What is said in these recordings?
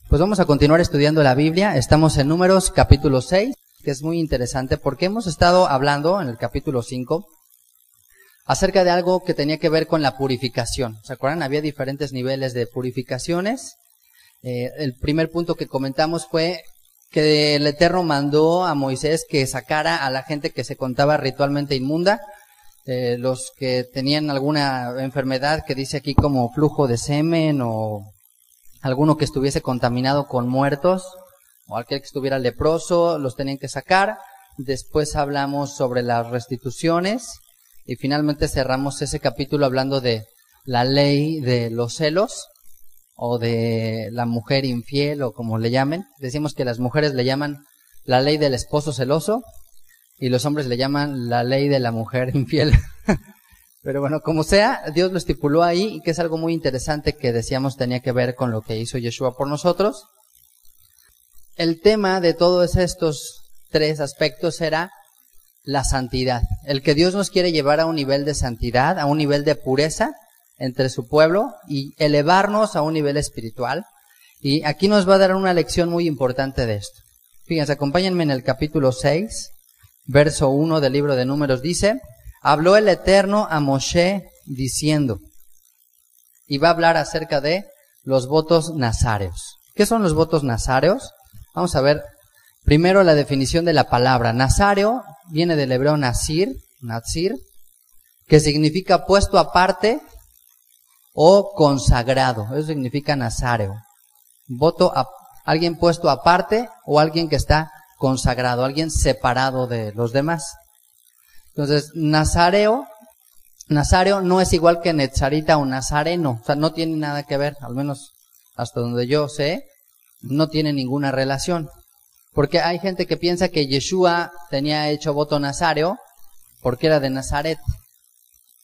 Pues vamos a continuar estudiando la Biblia. Estamos en Números capítulo 6, que es muy interesante porque hemos estado hablando en el capítulo 5 acerca de algo que tenía que ver con la purificación. ¿Se acuerdan? Había diferentes niveles de purificaciones. El primer punto que comentamos fue que el Eterno mandó a Moisés que sacara a la gente que se contaba ritualmente inmunda, los que tenían alguna enfermedad que dice aquí como flujo de semen o alguno que estuviese contaminado con muertos o aquel que estuviera leproso, los tenían que sacar. Después hablamos sobre las restituciones y finalmente cerramos ese capítulo hablando de la ley de los celos o de la mujer infiel o como le llamen. Decimos que las mujeres le llaman la ley del esposo celoso y los hombres le llaman la ley de la mujer infiel. Pero bueno, como sea, Dios lo estipuló ahí y que es algo muy interesante que decíamos tenía que ver con lo que hizo Yeshua por nosotros. El tema de todos estos tres aspectos era la santidad. El que Dios nos quiere llevar a un nivel de santidad, a un nivel de pureza entre su pueblo y elevarnos a un nivel espiritual. Y aquí nos va a dar una lección muy importante de esto. Fíjense, acompáñenme en el capítulo 6, verso 1 del libro de Números, dice: habló el Eterno a Moshe diciendo, y va a hablar acerca de los votos nazareos. ¿Qué son los votos nazareos? Vamos a ver primero la definición de la palabra. Nazareo viene del hebreo nazir, que significa puesto aparte o consagrado. Eso significa nazareo. Voto a alguien puesto aparte o alguien que está consagrado, alguien separado de los demás. Entonces, nazareo no es igual que netzarita o nazareno, o sea, no tiene nada que ver, al menos hasta donde yo sé, no tiene ninguna relación. Porque hay gente que piensa que Yeshua tenía hecho voto nazareo porque era de Nazaret,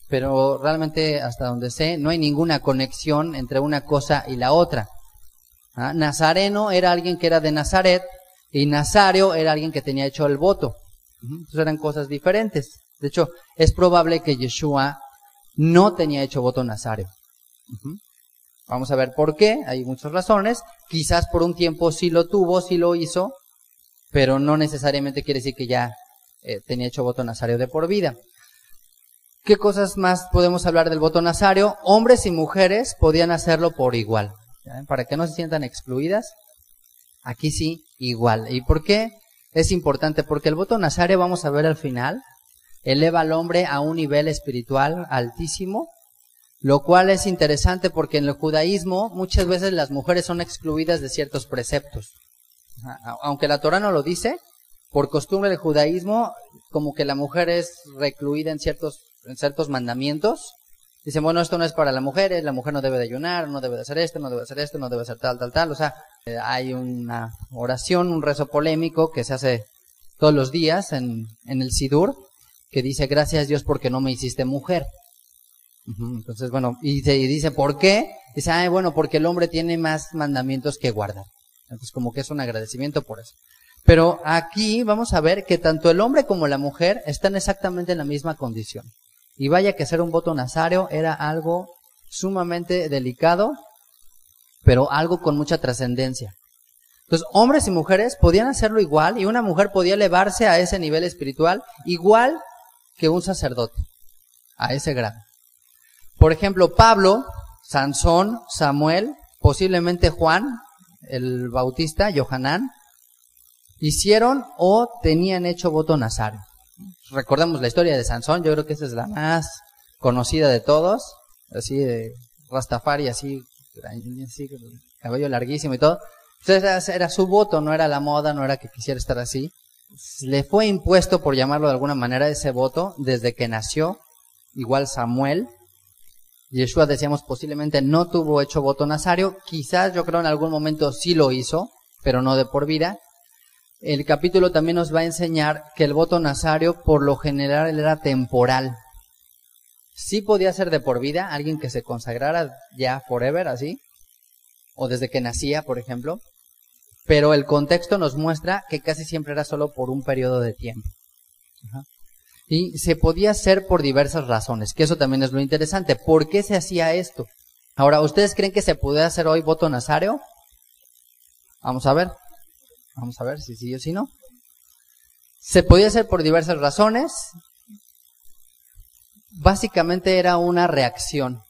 pero realmente hasta donde sé, no hay ninguna conexión entre una cosa y la otra. Nazareno era alguien que era de Nazaret y nazareo era alguien que tenía hecho el voto. Entonces eran cosas diferentes. De hecho, es probable que Yeshua no tenía hecho voto nazareo. Vamos a ver por qué. Hay muchas razones. Quizás por un tiempo sí lo tuvo, sí lo hizo, pero no necesariamente quiere decir que ya tenía hecho voto nazareo de por vida. ¿Qué cosas más podemos hablar del voto nazareo? Hombres y mujeres podían hacerlo por igual. ¿Ya? Para que no se sientan excluidas. Aquí sí, igual. ¿Y por qué? Es importante porque el voto nazareo, vamos a ver al final, eleva al hombre a un nivel espiritual altísimo, lo cual es interesante porque en el judaísmo muchas veces las mujeres son excluidas de ciertos preceptos. Aunque la Torah no lo dice, por costumbre del judaísmo, como que la mujer es recluida en ciertos mandamientos. Dicen, bueno, esto no es para las mujeres, la mujer no debe de ayunar, no debe de hacer esto, no debe de hacer esto, no debe hacer tal. O sea, hay una oración, un rezo polémico que se hace todos los días en el Sidur, que dice, gracias Dios porque no me hiciste mujer. Entonces, bueno, y dice, ¿por qué? Dice, bueno, porque el hombre tiene más mandamientos que guardar. Entonces, como que es un agradecimiento por eso. Pero aquí vamos a ver que tanto el hombre como la mujer están exactamente en la misma condición. Y vaya que hacer un voto nazareo era algo sumamente delicado, pero algo con mucha trascendencia. Entonces, hombres y mujeres podían hacerlo igual, y una mujer podía elevarse a ese nivel espiritual igual que un sacerdote, a ese grado. Por ejemplo, Pablo, Sansón, Samuel, posiblemente Juan, el Bautista, Yohanan, hicieron o tenían hecho voto nazareo. Recordemos la historia de Sansón, yo creo que esa es la más conocida de todos, así de Rastafari, así cabello larguísimo y todo. Entonces era su voto, no era la moda, no era que quisiera estar así. Le fue impuesto, por llamarlo de alguna manera, ese voto desde que nació, igual Samuel. Yeshua, decíamos, posiblemente no tuvo hecho voto nazareo, quizás yo creo en algún momento sí lo hizo, pero no de por vida. El capítulo también nos va a enseñar que el voto nazareo por lo general era temporal. Sí podía ser de por vida, alguien que se consagrara ya forever, así, o desde que nacía, por ejemplo, pero el contexto nos muestra que casi siempre era solo por un periodo de tiempo. Ajá. Y se podía hacer por diversas razones, que eso también es lo interesante. ¿Por qué se hacía esto? Ahora, ¿ustedes creen que se puede hacer hoy voto nazáreo? Vamos a ver si sí o si no. Se podía hacer por diversas razones. Básicamente era una reacción.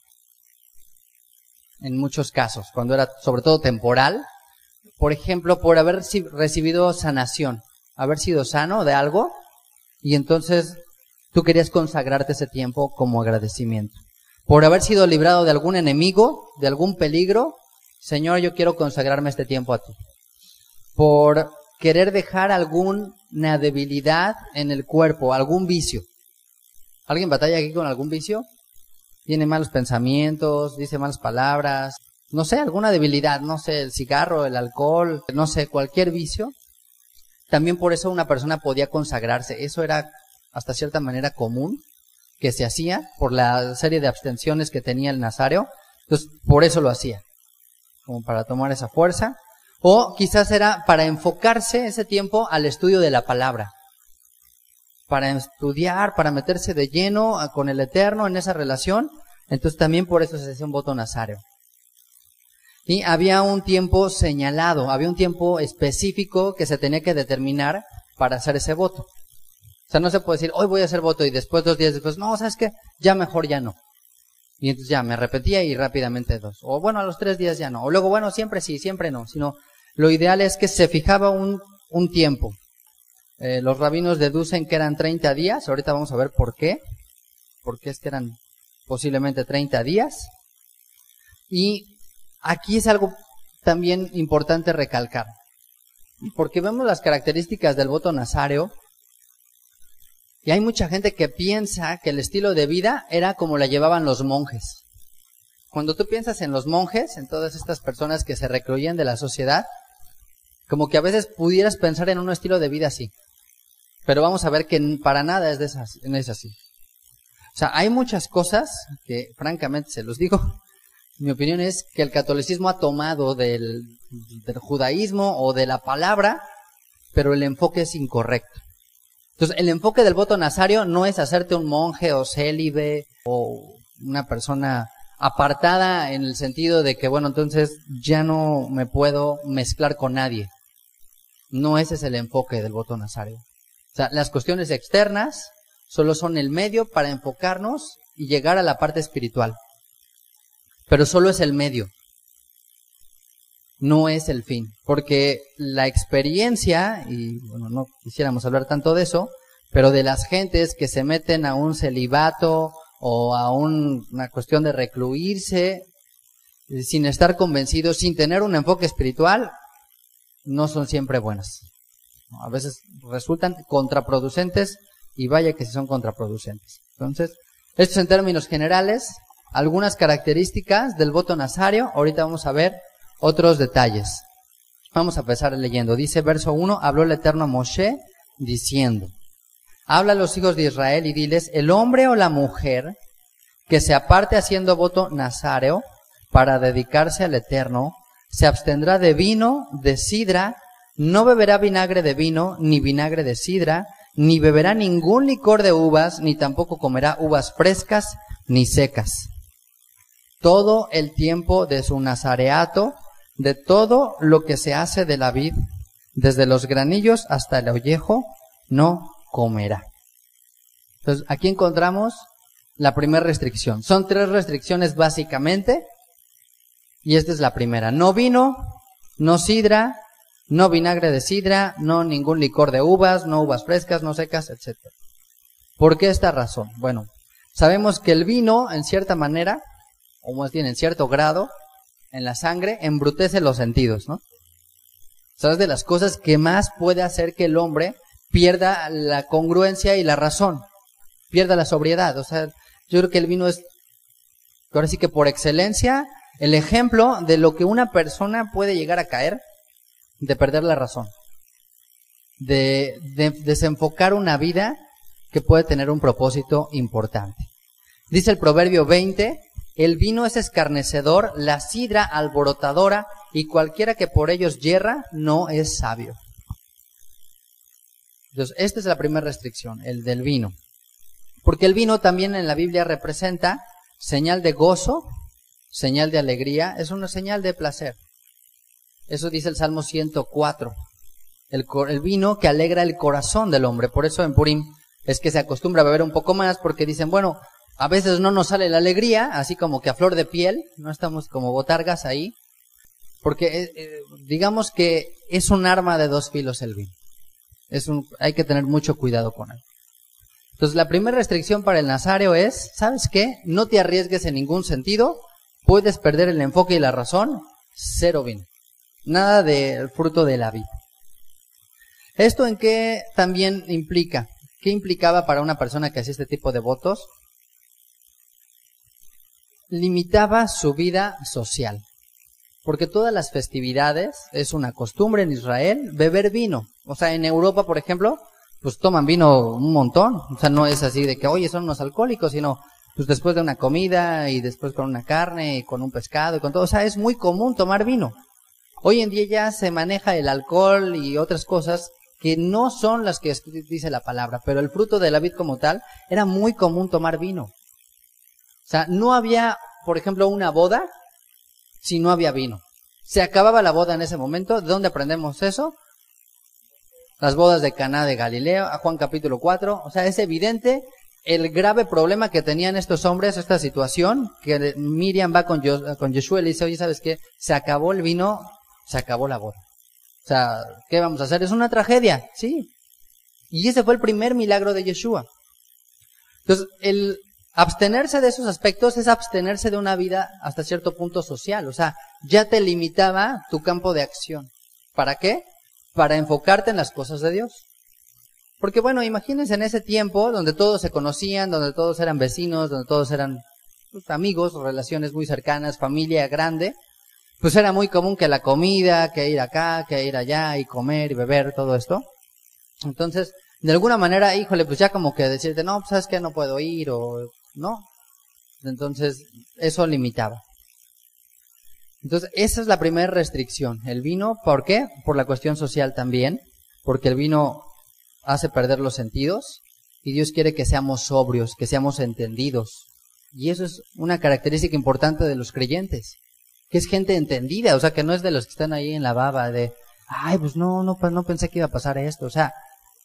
En muchos casos, cuando era sobre todo temporal. Por ejemplo, por haber recibido sanación, haber sido sano de algo, y entonces tú querías consagrarte ese tiempo como agradecimiento. Por haber sido librado de algún enemigo, de algún peligro, Señor, yo quiero consagrarme este tiempo a ti. Por querer dejar alguna debilidad en el cuerpo, algún vicio. ¿Alguien batalla aquí con algún vicio? Tiene malos pensamientos, dice malas palabras, no sé, alguna debilidad, no sé, el cigarro, el alcohol, no sé, cualquier vicio. También por eso una persona podía consagrarse. Eso era hasta cierta manera común que se hacía por la serie de abstenciones que tenía el nazáreo. Entonces, por eso lo hacía, como para tomar esa fuerza. O quizás era para enfocarse ese tiempo al estudio de la palabra. Para estudiar, para meterse de lleno con el Eterno en esa relación. Entonces también por eso se hacía un voto nazáreo. Y había un tiempo señalado, había un tiempo específico que se tenía que determinar para hacer ese voto. O sea, no se puede decir, hoy voy a hacer voto y después 2 días después, no, ¿sabes qué? Ya mejor ya no. Y entonces ya me arrepentía y rápidamente 2. O bueno, a los 3 días ya no. O luego, bueno, siempre sí, siempre no. Sino lo ideal es que se fijaba un tiempo. Los rabinos deducen que eran 30 días. Ahorita vamos a ver por qué. Porque es que eran posiblemente 30 días. Y aquí es algo también importante recalcar. Porque vemos las características del voto nazáreo. Y hay mucha gente que piensa que el estilo de vida era como la llevaban los monjes. Cuando tú piensas en los monjes, en todas estas personas que se recluían de la sociedad, como que a veces pudieras pensar en un estilo de vida así. Pero vamos a ver que para nada es así. O sea, hay muchas cosas que, francamente, se los digo, mi opinión es que el catolicismo ha tomado del judaísmo o de la palabra, pero el enfoque es incorrecto. Entonces, el enfoque del voto nazario no es hacerte un monje o célibe o una persona apartada en el sentido de que, bueno, entonces ya no me puedo mezclar con nadie. No ese es el enfoque del voto nazario. O sea, las cuestiones externas solo son el medio para enfocarnos y llegar a la parte espiritual. Pero solo es el medio. No es el fin. Porque la experiencia, y bueno, no quisiéramos hablar tanto de eso, pero de las gentes que se meten a un celibato o a una cuestión de recluirse sin estar convencidos, sin tener un enfoque espiritual, no son siempre buenas. A veces resultan contraproducentes y vaya que sí son contraproducentes. Entonces, estos en términos generales, algunas características del voto nazario. Ahorita vamos a ver otros detalles. Vamos a empezar leyendo. Dice verso 1, habló el Eterno a Moshe diciendo, habla a los hijos de Israel y diles, el hombre o la mujer que se aparte haciendo voto nazáreo para dedicarse al Eterno, se abstendrá de vino, de sidra, no beberá vinagre de vino, ni vinagre de sidra, ni beberá ningún licor de uvas, ni tampoco comerá uvas frescas ni secas. Todo el tiempo de su nazareato, de todo lo que se hace de la vid, desde los granillos hasta el ollejo, no comerá. Entonces, aquí encontramos la primera restricción. Son 3 restricciones básicamente, y esta es la primera. No vino, no sidra, no vinagre de sidra, no ningún licor de uvas, no uvas frescas, no secas, etc. ¿Por qué esta razón? Bueno, sabemos que el vino, en cierta manera, o más bien en cierto grado, en la sangre, embrutece los sentidos, ¿no? ¿Sabes? De las cosas que más puede hacer que el hombre pierda la congruencia y la razón, pierda la sobriedad. O sea, yo creo que el vino es, ahora sí que por excelencia, el ejemplo de lo que una persona puede llegar a caer, de perder la razón, de desenfocar una vida que puede tener un propósito importante. Dice el Proverbio 20, el vino es escarnecedor, la sidra alborotadora, y cualquiera que por ellos yerra no es sabio. Entonces, esta es la primera restricción, el del vino. Porque el vino también en la Biblia representa señal de gozo, señal de alegría, es una señal de placer. Eso dice el Salmo 104. El vino que alegra el corazón del hombre. Por eso en Purim es que se acostumbra a beber un poco más, porque dicen, bueno, a veces no nos sale la alegría, así como que a flor de piel, no estamos como botargas ahí, porque digamos que es un arma de dos filos el vino. Hay que tener mucho cuidado con él. Entonces la primera restricción para el nazareo es, ¿sabes qué? No te arriesgues en ningún sentido, puedes perder el enfoque y la razón, cero vino. Nada del fruto de la vid. ¿Esto en qué también implica? ¿Qué implicaba para una persona que hacía este tipo de votos? Limitaba su vida social. Porque todas las festividades, es una costumbre en Israel, beber vino. O sea, en Europa, por ejemplo, pues toman vino un montón. O sea, no es así de que, oye, son unos alcohólicos, sino pues después de una comida y después con una carne y con un pescado y con todo. O sea, es muy común tomar vino. Hoy en día ya se maneja el alcohol y otras cosas que no son las que dice la palabra, pero el fruto de la vid como tal, era muy común tomar vino. O sea, no había, por ejemplo, una boda si no había vino. Se acababa la boda en ese momento. ¿De dónde aprendemos eso? Las bodas de Caná de Galileo, a Juan capítulo 4. O sea, es evidente el grave problema que tenían estos hombres, esta situación, que Miriam va con Yeshua y le dice, oye, ¿sabes qué? Se acabó el vino, se acabó la boda. O sea, ¿qué vamos a hacer? Es una tragedia, sí. Y ese fue el primer milagro de Yeshua. Entonces, el abstenerse de esos aspectos es abstenerse de una vida hasta cierto punto social. O sea, ya te limitaba tu campo de acción. ¿Para qué? Para enfocarte en las cosas de Dios. Porque bueno, imagínense en ese tiempo donde todos se conocían, donde todos eran vecinos, donde todos eran amigos, relaciones muy cercanas, familia grande. Pues era muy común que la comida, que ir acá, que ir allá y comer y beber, todo esto. Entonces, de alguna manera, híjole, pues ya como que decirte, no, pues sabes que no puedo ir o no. Entonces, eso limitaba. Entonces, esa es la primera restricción. El vino, ¿por qué? Por la cuestión social también, porque el vino hace perder los sentidos y Dios quiere que seamos sobrios, que seamos entendidos. Y eso es una característica importante de los creyentes. Que es gente entendida, o sea, que no es de los que están ahí en la baba de, ay, pues no pensé que iba a pasar esto, o sea,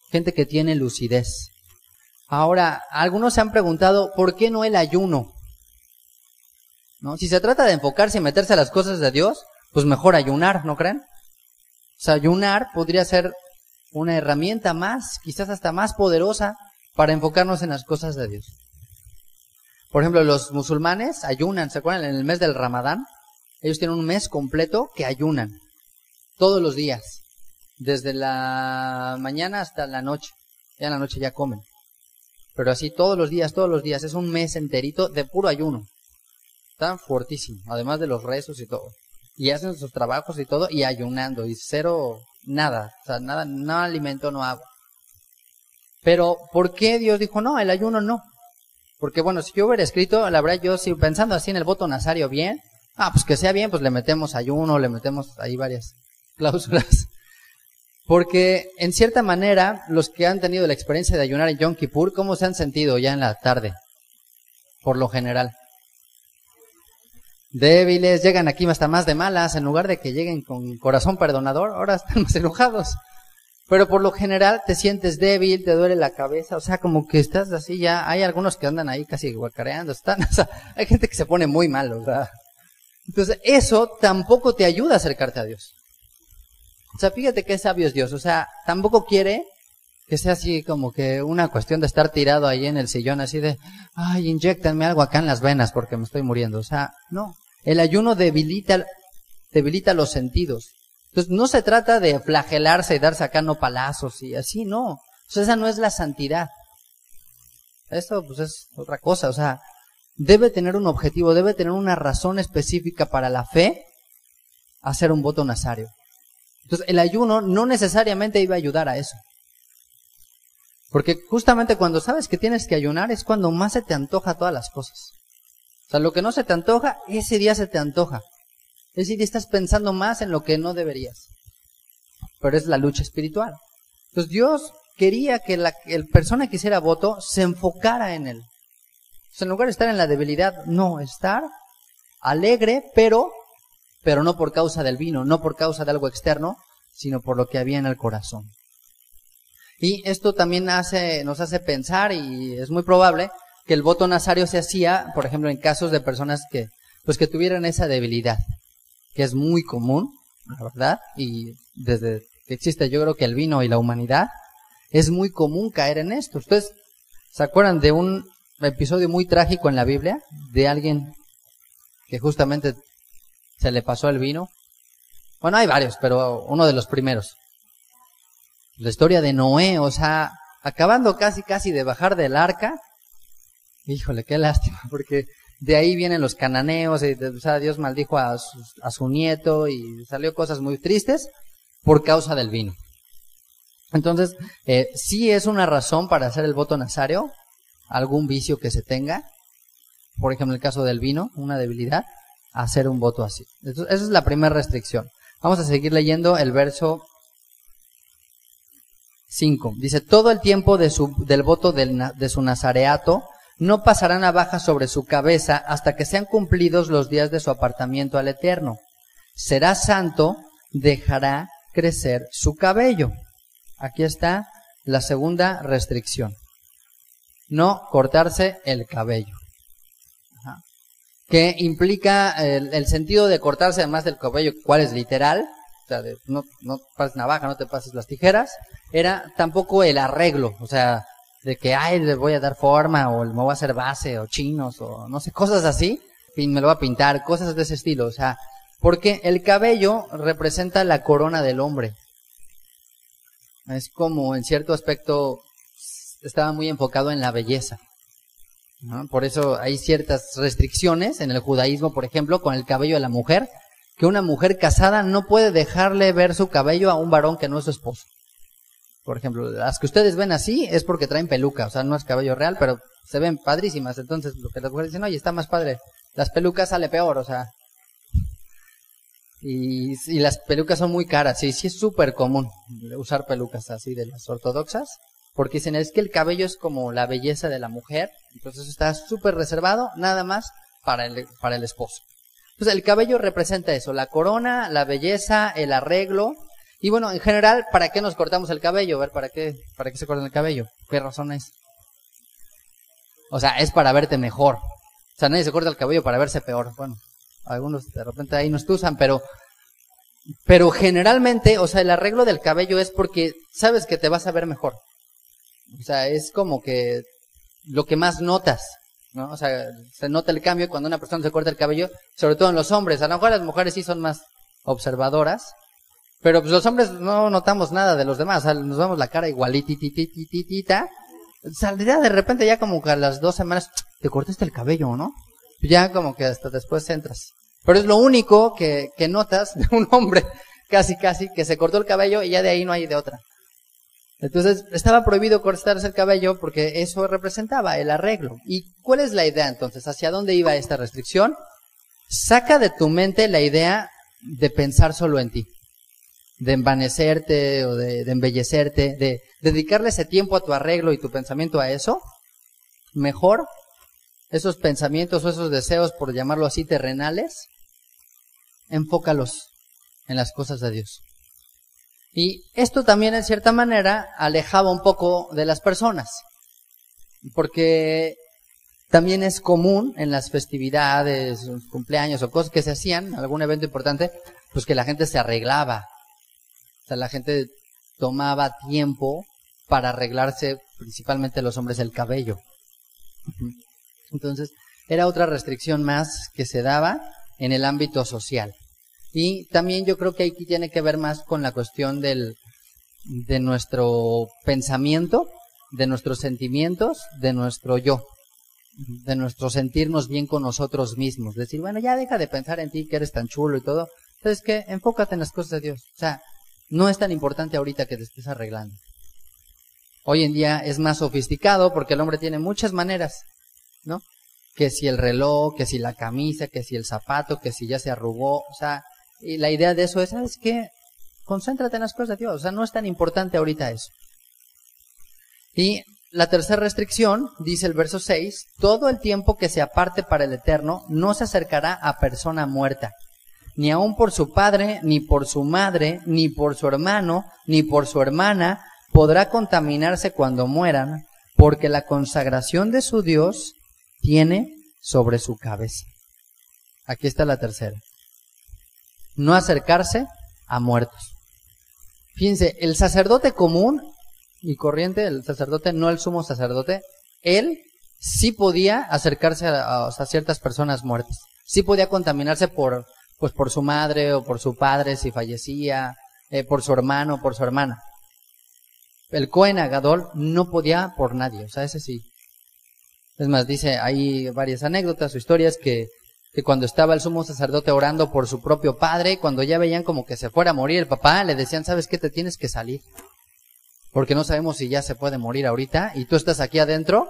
gente que tiene lucidez. Ahora, algunos se han preguntado, ¿por qué no el ayuno? ¿No? Si se trata de enfocarse y meterse a las cosas de Dios, pues mejor ayunar, ¿no creen? O sea, ayunar podría ser una herramienta más, quizás hasta más poderosa, para enfocarnos en las cosas de Dios. Por ejemplo, los musulmanes ayunan, ¿se acuerdan? En el mes del Ramadán, ellos tienen un mes completo que ayunan, todos los días, desde la mañana hasta la noche. Ya en la noche ya comen. Pero así todos los días, es un mes enterito de puro ayuno. Está fuertísimo, además de los rezos y todo. Y hacen sus trabajos y todo, y ayunando, y cero, nada. O sea, nada, no alimento, no agua. Pero, ¿por qué Dios dijo no? El ayuno no. Porque bueno, si yo hubiera escrito, la verdad yo sí, pensando así en el voto nazario bien, pues que sea bien, pues le metemos ayuno, le metemos ahí varias cláusulas. Porque, en cierta manera, los que han tenido la experiencia de ayunar en Yom Kippur, ¿cómo se han sentido ya en la tarde? Por lo general. Débiles, llegan aquí hasta más de malas, en lugar de que lleguen con corazón perdonador, ahora están más enojados. Pero por lo general te sientes débil, te duele la cabeza, o sea, como que estás así ya, hay algunos que andan ahí casi guacareando, o sea, hay gente que se pone muy mal, o sea. Entonces, eso tampoco te ayuda a acercarte a Dios. O sea, fíjate qué sabio es Dios. O sea, tampoco quiere que sea así como que una cuestión de estar tirado ahí en el sillón, así de, ay, inyéctanme algo acá en las venas porque me estoy muriendo. O sea, no. El ayuno debilita los sentidos. Entonces, no se trata de flagelarse y darse acá nopalazos y así, no. O sea, esa no es la santidad. Esto, pues, es otra cosa. O sea, debe tener un objetivo, debe tener una razón específica para la fe hacer un voto nazario. Entonces, el ayuno no necesariamente iba a ayudar a eso. Porque justamente cuando sabes que tienes que ayunar es cuando más se te antoja todas las cosas. O sea, lo que no se te antoja, ese día se te antoja. Ese día estás pensando más en lo que no deberías. Pero es la lucha espiritual. Entonces, Dios quería que el persona que hiciera voto se enfocara en él. O sea, en lugar de estar en la debilidad, no, estar alegre, pero no por causa del vino, no por causa de algo externo, sino por lo que había en el corazón. Y esto también nos hace pensar, y es muy probable, que el voto nazario se hacía, por ejemplo, en casos de personas que tuvieran esa debilidad, que es muy común, la verdad, y desde que existe yo creo que el vino y la humanidad, es muy común caer en esto. ¿Ustedes se acuerdan de un episodio muy trágico en la Biblia, de alguien que justamente se le pasó el vino? Bueno, hay varios, pero uno de los primeros. La historia de Noé, o sea, acabando casi de bajar del arca. Híjole, qué lástima, porque de ahí vienen los cananeos, o sea, Dios maldijo a su nieto y salió cosas muy tristes por causa del vino. Entonces, sí es una razón para hacer el voto nazario, algún vicio que se tenga, por ejemplo, en el caso del vino, una debilidad, hacer un voto así. Entonces, esa es la primera restricción. Vamos a seguir leyendo el verso 5. Dice, todo el tiempo del voto de su nazareato, no pasará navaja sobre su cabeza hasta que sean cumplidos los días de su apartamiento al Eterno. Será santo, dejará crecer su cabello. Aquí está la segunda restricción. No cortarse el cabello. Ajá. Que implica el sentido de cortarse además del cabello, ¿cuál es literal? O sea, no pases navaja, no te pases las tijeras. Era tampoco el arreglo, o sea, de que, le voy a dar forma, o me voy a hacer base, o chinos, o no sé, cosas así, y me lo voy a pintar, cosas de ese estilo, o sea, porque el cabello representa la corona del hombre. Es como, en cierto aspecto, estaba muy enfocado en la belleza, ¿no? Por eso hay ciertas restricciones en el judaísmo, por ejemplo, con el cabello de la mujer, que una mujer casada no puede dejarle ver su cabello a un varón que no es su esposo. Por ejemplo, las que ustedes ven así es porque traen peluca, o sea, no es cabello real, pero se ven padrísimas. Entonces, lo que las mujeres dicen, oye, está más padre, las pelucas sale peor, o sea. Y las pelucas son muy caras, sí es súper común usar pelucas así de las ortodoxas, porque dicen, es que el cabello es como la belleza de la mujer, entonces está súper reservado, nada más para el esposo. Entonces, el cabello representa eso, la corona, la belleza, el arreglo. Y bueno, en general, ¿para qué nos cortamos el cabello? A ver, ¿para qué se cortan el cabello? ¿Qué razón es? O sea, es para verte mejor. O sea, nadie se corta el cabello para verse peor. Bueno, algunos de repente ahí nos usan, pero generalmente, o sea, el arreglo del cabello es porque sabes que te vas a ver mejor. O sea, es como que lo que más notas, ¿no? O sea, se nota el cambio cuando una persona se corta el cabello, sobre todo en los hombres. A lo mejor las mujeres sí son más observadoras, pero pues los hombres no notamos nada de los demás, o sea, nos vemos la cara igualitititititita. Saldría de repente ya como que a las 2 semanas, te cortaste el cabello, ¿no? Ya como que hasta después entras. Pero es lo único que notas de un hombre, casi, que se cortó el cabello y ya de ahí no hay de otra. Entonces, estaba prohibido cortarse el cabello porque eso representaba el arreglo. ¿Y cuál es la idea entonces? ¿Hacia dónde iba esta restricción? Saca de tu mente la idea de pensar solo en ti, de envanecerte o de embellecerte, de dedicarle ese tiempo a tu arreglo y tu pensamiento a eso. Mejor esos pensamientos o esos deseos, por llamarlo así, terrenales, enfócalos en las cosas de Dios. Y esto también, en cierta manera, alejaba un poco de las personas, porque también es común en las festividades, cumpleaños o cosas que se hacían, algún evento importante, pues que la gente se arreglaba. O sea, la gente tomaba tiempo para arreglarse, principalmente los hombres, el cabello. Entonces, era otra restricción más que se daba en el ámbito social. Y también yo creo que aquí tiene que ver más con la cuestión de nuestro pensamiento, de nuestros sentimientos, de nuestro yo, de nuestro sentirnos bien con nosotros mismos. Decir, bueno, ya deja de pensar en ti, que eres tan chulo y todo. Entonces, ¿qué? Enfócate en las cosas de Dios. O sea, no es tan importante ahorita que te estés arreglando. Hoy en día es más sofisticado porque el hombre tiene muchas maneras, ¿no? Que si el reloj, que si la camisa, que si el zapato, que si ya se arrugó, o sea, y la idea de eso es, ¿sabes qué? Concéntrate en las cosas de Dios, o sea, no es tan importante ahorita eso. Y la tercera restricción, dice el verso 6, todo el tiempo que se aparte para el Eterno no se acercará a persona muerta, ni aun por su padre, ni por su madre, ni por su hermano, ni por su hermana, podrá contaminarse cuando mueran, porque la consagración de su Dios tiene sobre su cabeza. Aquí está la tercera. No acercarse a muertos. Fíjense, el sacerdote común y corriente, el sacerdote, no el sumo sacerdote, él sí podía acercarse a ciertas personas muertas. Sí podía contaminarse por su madre o por su padre si fallecía, por su hermano, por su hermana. El Cohen Agadol no podía por nadie, o sea, ese sí. Es más, dice, hay varias anécdotas o historias que cuando estaba el sumo sacerdote orando por su propio padre, cuando ya veían como que se fuera a morir el papá, le decían, ¿sabes qué? Te tienes que salir. Porque no sabemos si ya se puede morir ahorita, y tú estás aquí adentro,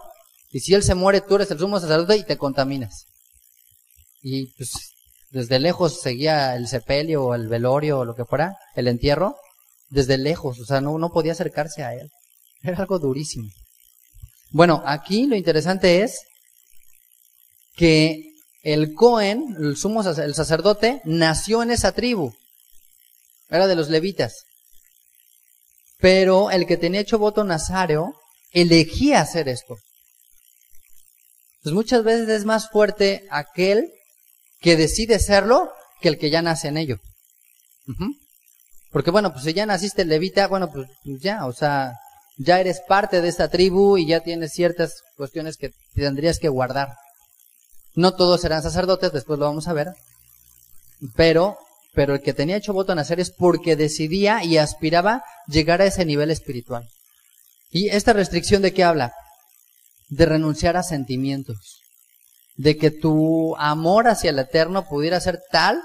y si él se muere, tú eres el sumo sacerdote y te contaminas. Y pues, desde lejos seguía el sepelio o el velorio o lo que fuera, el entierro, desde lejos, o sea, no podía acercarse a él. Era algo durísimo. Bueno, aquí lo interesante es que el Cohen, el sacerdote, nació en esa tribu. Era de los levitas. Pero el que tenía hecho voto nazáreo elegía hacer esto. Pues muchas veces es más fuerte aquel que decide serlo que el que ya nace en ello. Porque bueno, pues si ya naciste levita, bueno, pues ya, o sea, ya eres parte de esta tribu y ya tienes ciertas cuestiones que tendrías que guardar. No todos serán sacerdotes, después lo vamos a ver, pero el que tenía hecho voto a nacer es porque decidía y aspiraba llegar a ese nivel espiritual. ¿Y esta restricción de qué habla? De renunciar a sentimientos, de que tu amor hacia el Eterno pudiera ser tal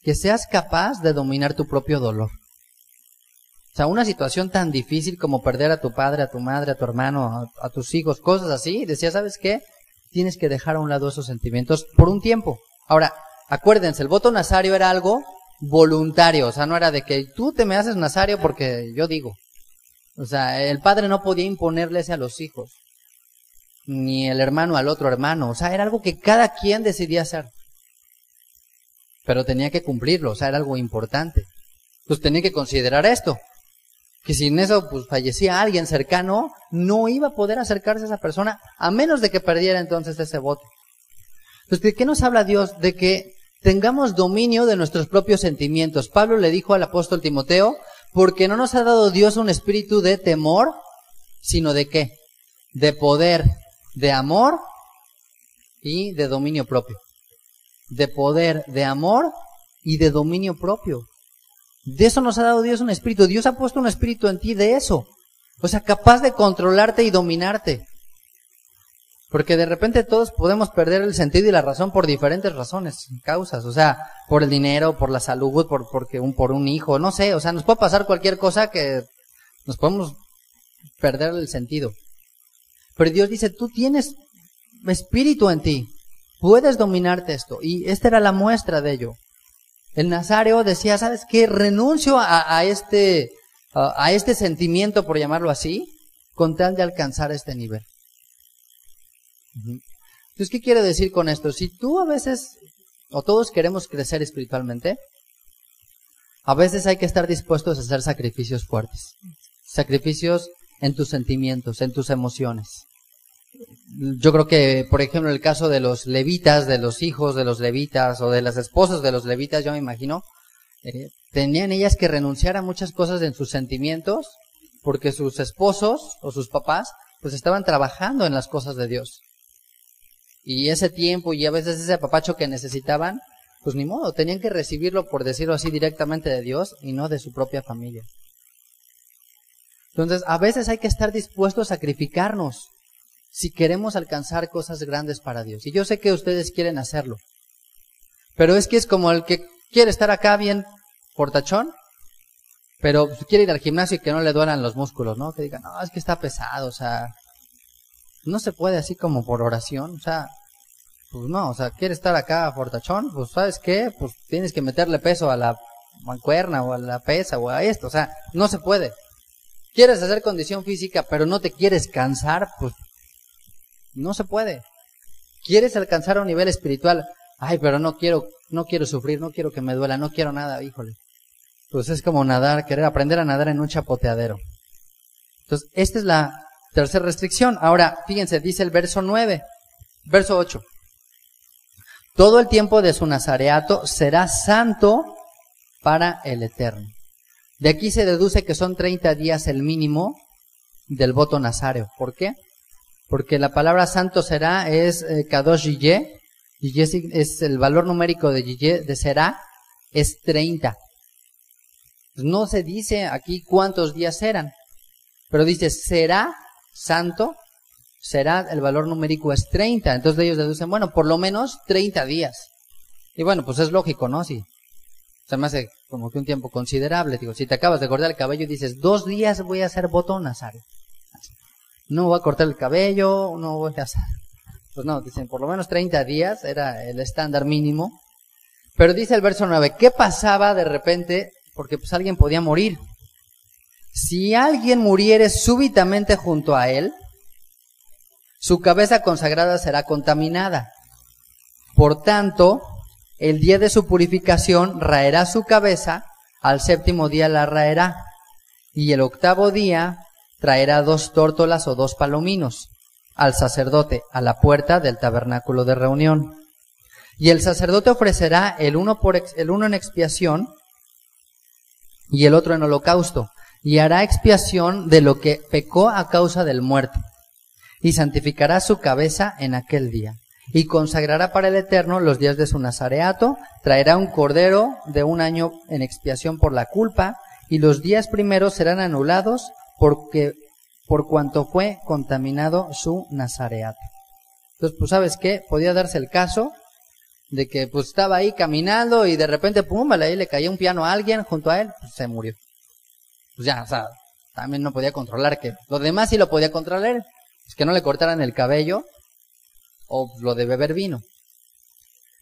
que seas capaz de dominar tu propio dolor. O sea, una situación tan difícil como perder a tu padre, a tu madre, a tu hermano, a tus hijos, cosas así, decía, ¿sabes qué? Tienes que dejar a un lado esos sentimientos por un tiempo. Ahora, acuérdense, el voto nazario era algo voluntario, o sea, no era de que tú te me haces nazario porque yo digo. O sea, el padre no podía imponerle a los hijos, ni el hermano al otro hermano, o sea, era algo que cada quien decidía hacer. Pero tenía que cumplirlo, o sea, era algo importante. Pues tenía que considerar esto, que si en eso pues fallecía alguien cercano, no iba a poder acercarse a esa persona, a menos de que perdiera entonces ese voto. Pues, ¿de qué nos habla Dios? De que tengamos dominio de nuestros propios sentimientos. Pablo le dijo al apóstol Timoteo, porque no nos ha dado Dios un espíritu de temor, sino de ¿qué? De poder, de amor y de dominio propio. De poder, de amor y de dominio propio. De eso nos ha dado Dios un espíritu. Dios ha puesto un espíritu en ti de eso. O sea, capaz de controlarte y dominarte. Porque de repente todos podemos perder el sentido y la razón por diferentes razones, causas. O sea, por el dinero, por la salud, por un hijo, no sé. O sea, nos puede pasar cualquier cosa que nos podemos perder el sentido. Pero Dios dice, tú tienes espíritu en ti. Puedes dominarte esto. Y esta era la muestra de ello. El nazareo decía, ¿sabes qué? Renuncio a este sentimiento, por llamarlo así, con tal de alcanzar este nivel. Entonces, ¿qué quiere decir con esto? Si tú a veces, o todos queremos crecer espiritualmente, a veces hay que estar dispuestos a hacer sacrificios fuertes. Sacrificios en tus sentimientos, en tus emociones. Yo creo que, por ejemplo, en el caso de los levitas, de los hijos de los levitas o de las esposas de los levitas, yo me imagino, tenían ellas que renunciar a muchas cosas en sus sentimientos porque sus esposos o sus papás pues estaban trabajando en las cosas de Dios. Y ese tiempo y a veces ese apapacho que necesitaban, pues ni modo, tenían que recibirlo, por decirlo así, directamente de Dios y no de su propia familia. Entonces, a veces hay que estar dispuestos a sacrificarnos si queremos alcanzar cosas grandes para Dios. Y yo sé que ustedes quieren hacerlo. Pero es que es como el que quiere estar acá bien fortachón, pero quiere ir al gimnasio y que no le duelan los músculos, ¿no? Que digan, no, es que está pesado, o sea, no se puede así como por oración, o sea, pues no, o sea, quiere estar acá fortachón, pues ¿sabes qué? Pues tienes que meterle peso a la mancuerna o a la pesa o a esto, o sea, no se puede. Quieres hacer condición física, pero no te quieres cansar, pues no se puede. Quieres alcanzar un nivel espiritual, ay, pero no quiero sufrir, no quiero que me duela, no quiero nada, híjole. Pues es como nadar, querer aprender a nadar en un chapoteadero. Entonces, esta es la tercera restricción. Ahora, fíjense, dice el verso 9, verso 8. Todo el tiempo de su nazareato será santo para el Eterno. De aquí se deduce que son 30 días el mínimo del voto nazáreo. ¿Por qué? Porque la palabra santo será es Kadosh Yiyeh. Yiyeh es el valor numérico de Yiyeh, de será, es 30. No se dice aquí cuántos días eran, pero dice será santo, será, el valor numérico es 30. Entonces ellos deducen, bueno, por lo menos 30 días. Y bueno, pues es lógico, ¿no? Sí. Se me hace como que un tiempo considerable. Digo, si te acabas de cortar el cabello y dices, 2 días voy a hacer voto nazáreo. No voy a cortar el cabello, no voy a hacer. Pues no, dicen, por lo menos 30 días era el estándar mínimo. Pero dice el verso 9, ¿qué pasaba de repente? Porque pues alguien podía morir. Si alguien muriere súbitamente junto a él, su cabeza consagrada será contaminada. Por tanto, el día de su purificación raerá su cabeza, al 7º día la raerá, y el 8º día traerá 2 tórtolas o 2 palominos al sacerdote a la puerta del tabernáculo de reunión. Y el sacerdote ofrecerá el uno en expiación y el otro en holocausto, y hará expiación de lo que pecó a causa del muerto, y santificará su cabeza en aquel día, y consagrará para el Eterno los días de su nazareato, traerá un cordero de 1 año en expiación por la culpa, y los días primeros serán anulados por cuanto fue contaminado su nazareato. Entonces, pues, ¿sabes qué? Podía darse el caso de que pues estaba ahí caminando y de repente, pum, ahí le caía un piano a alguien junto a él, pues se murió. Pues ya, o sea, también no podía controlar que, lo demás sí lo podía controlar, pues que no le cortaran el cabello o lo de beber vino.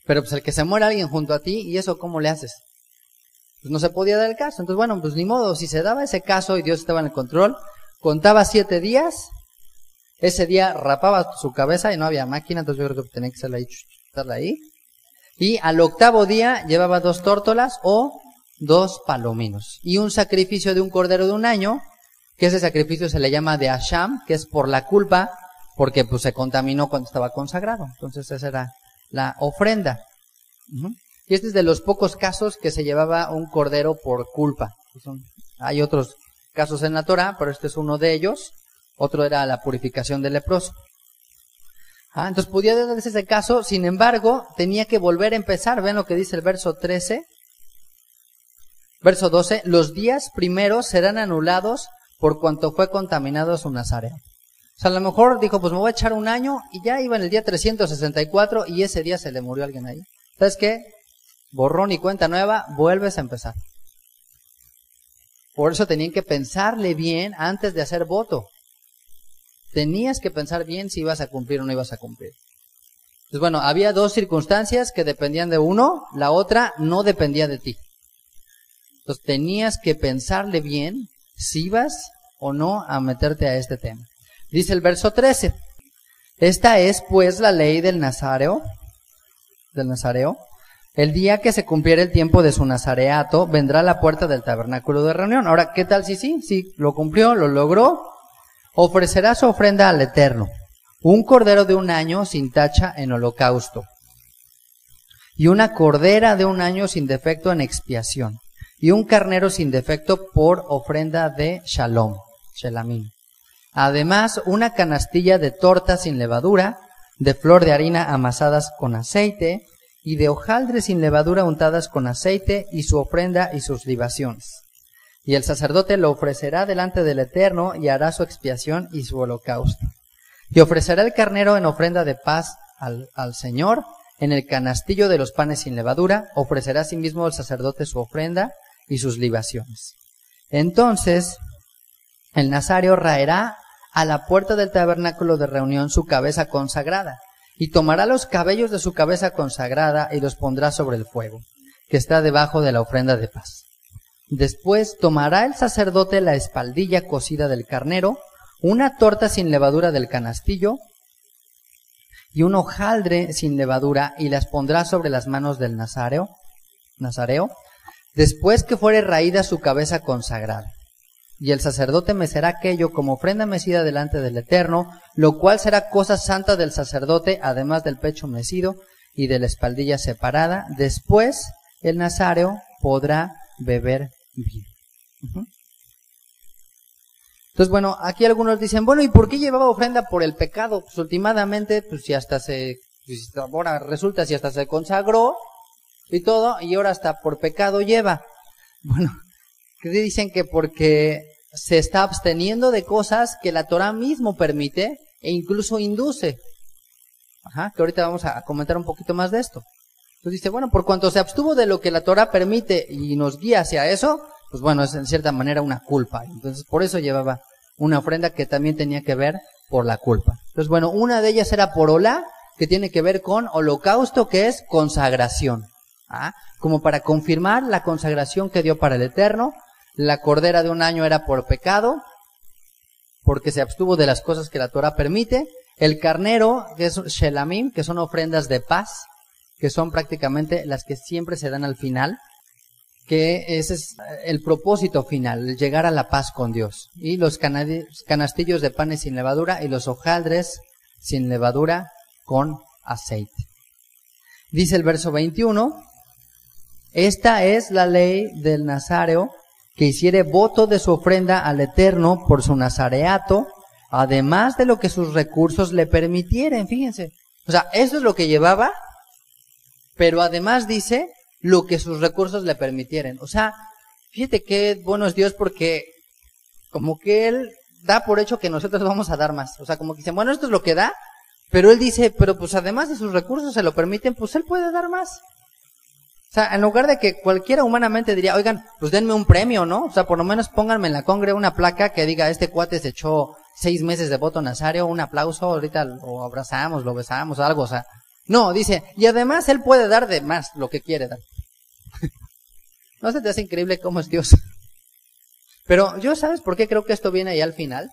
Pero pues el que se muera alguien junto a ti, ¿y eso cómo le haces? Pues no se podía dar el caso. Entonces, bueno, pues ni modo, si se daba ese caso y Dios estaba en el control, contaba 7 días, ese día rapaba su cabeza y no había máquina, entonces yo creo que tenía que estarla ahí. Y al 8º día llevaba 2 tórtolas o 2 palominos. Y un sacrificio de un cordero de 1 año, que ese sacrificio se le llama de Asham, que es por la culpa, porque pues se contaminó cuando estaba consagrado. Entonces esa era la ofrenda. Y este es de los pocos casos que se llevaba un cordero por culpa. Hay otros casos en la Torah, pero este es uno de ellos. Otro era la purificación del leproso. Entonces podía darse ese caso, sin embargo, tenía que volver a empezar. Ven lo que dice el verso 13. Verso 12, los días primeros serán anulados por cuanto fue contaminado su nazareo. O sea, a lo mejor dijo, pues me voy a echar 1 año y ya iba en el día 364 y ese día se le murió alguien ahí. ¿Sabes qué? Borrón y cuenta nueva, vuelves a empezar. Por eso tenían que pensarle bien antes de hacer voto. Tenías que pensar bien si ibas a cumplir o no ibas a cumplir. Entonces, bueno, había 2 circunstancias que dependían de uno, la otra no dependía de ti. Entonces, tenías que pensarle bien si ibas o no a meterte a este tema. Dice el verso 13, esta es pues la ley del nazareo, el día que se cumpliera el tiempo de su nazareato, vendrá a la puerta del tabernáculo de reunión. Ahora, ¿qué tal si sí, lo cumplió, lo logró? Ofrecerá su ofrenda al Eterno, un cordero de 1 año sin tacha en holocausto, y una cordera de 1 año sin defecto en expiación, y un carnero sin defecto por ofrenda de shalom, shelamim. Además, una canastilla de tortas sin levadura, de flor de harina amasadas con aceite, y de hojaldre sin levadura untadas con aceite, y su ofrenda y sus libaciones. Y el sacerdote lo ofrecerá delante del Eterno, y hará su expiación y su holocausto. Y ofrecerá el carnero en ofrenda de paz al Señor, en el canastillo de los panes sin levadura, ofrecerá asimismo el sacerdote su ofrenda y sus libaciones. Entonces, el nazario raerá a la puerta del tabernáculo de reunión su cabeza consagrada, y tomará los cabellos de su cabeza consagrada y los pondrá sobre el fuego, que está debajo de la ofrenda de paz. Después tomará el sacerdote la espaldilla cocida del carnero, una torta sin levadura del canastillo y un hojaldre sin levadura, y las pondrá sobre las manos del nazareo, después que fuere raída su cabeza consagrada. Y el sacerdote mecerá aquello como ofrenda mecida delante del Eterno, lo cual será cosa santa del sacerdote, además del pecho mecido y de la espaldilla separada. Después el nazareo podrá beber vino. Entonces, bueno, aquí algunos dicen, bueno, ¿y por qué llevaba ofrenda por el pecado? Pues últimamente, pues ahora resulta si hasta se consagró y todo, y ahora hasta por pecado lleva. Bueno, que dicen que porque se está absteniendo de cosas que la Torah mismo permite e incluso induce. Que ahorita vamos a comentar un poquito más de esto. Entonces dice, bueno, por cuanto se abstuvo de lo que la Torah permite y nos guía hacia eso, pues bueno, es en cierta manera una culpa. Entonces por eso llevaba una ofrenda que también tenía que ver por la culpa. Entonces bueno, una de ellas era por Olá, que tiene que ver con holocausto, que es consagración. Como para confirmar la consagración que dio para el Eterno. La cordera de un año era por pecado, porque se abstuvo de las cosas que la Torah permite. El carnero, que es shelamim, que son ofrendas de paz, que son prácticamente las que siempre se dan al final, que ese es el propósito final, el llegar a la paz con Dios. Y los canastillos de panes sin levadura y los hojaldres sin levadura con aceite. Dice el verso 21, esta es la ley del nazareo, que hiciere voto de su ofrenda al Eterno por su nazareato, además de lo que sus recursos le permitieren. Fíjense, o sea, eso es lo que llevaba, pero además dice lo que sus recursos le permitieren. O sea, fíjate qué bueno es Dios, porque como que Él da por hecho que nosotros vamos a dar más. O sea, como que dicen, bueno, esto es lo que da, pero Él dice, pero pues además de sus recursos se lo permiten, pues Él puede dar más. O sea, en lugar de que cualquiera humanamente diría, oigan, pues denme un premio, ¿no? O sea, por lo menos pónganme en la congre una placa que diga, este cuate se echó 6 meses de voto nazareo, un aplauso, ahorita lo abrazamos, lo besamos, algo, o sea. No, dice, y además Él puede dar de más lo que quiere dar. ¿No se te hace increíble cómo es Dios? Pero yo, ¿sabes por qué creo que esto viene ahí al final?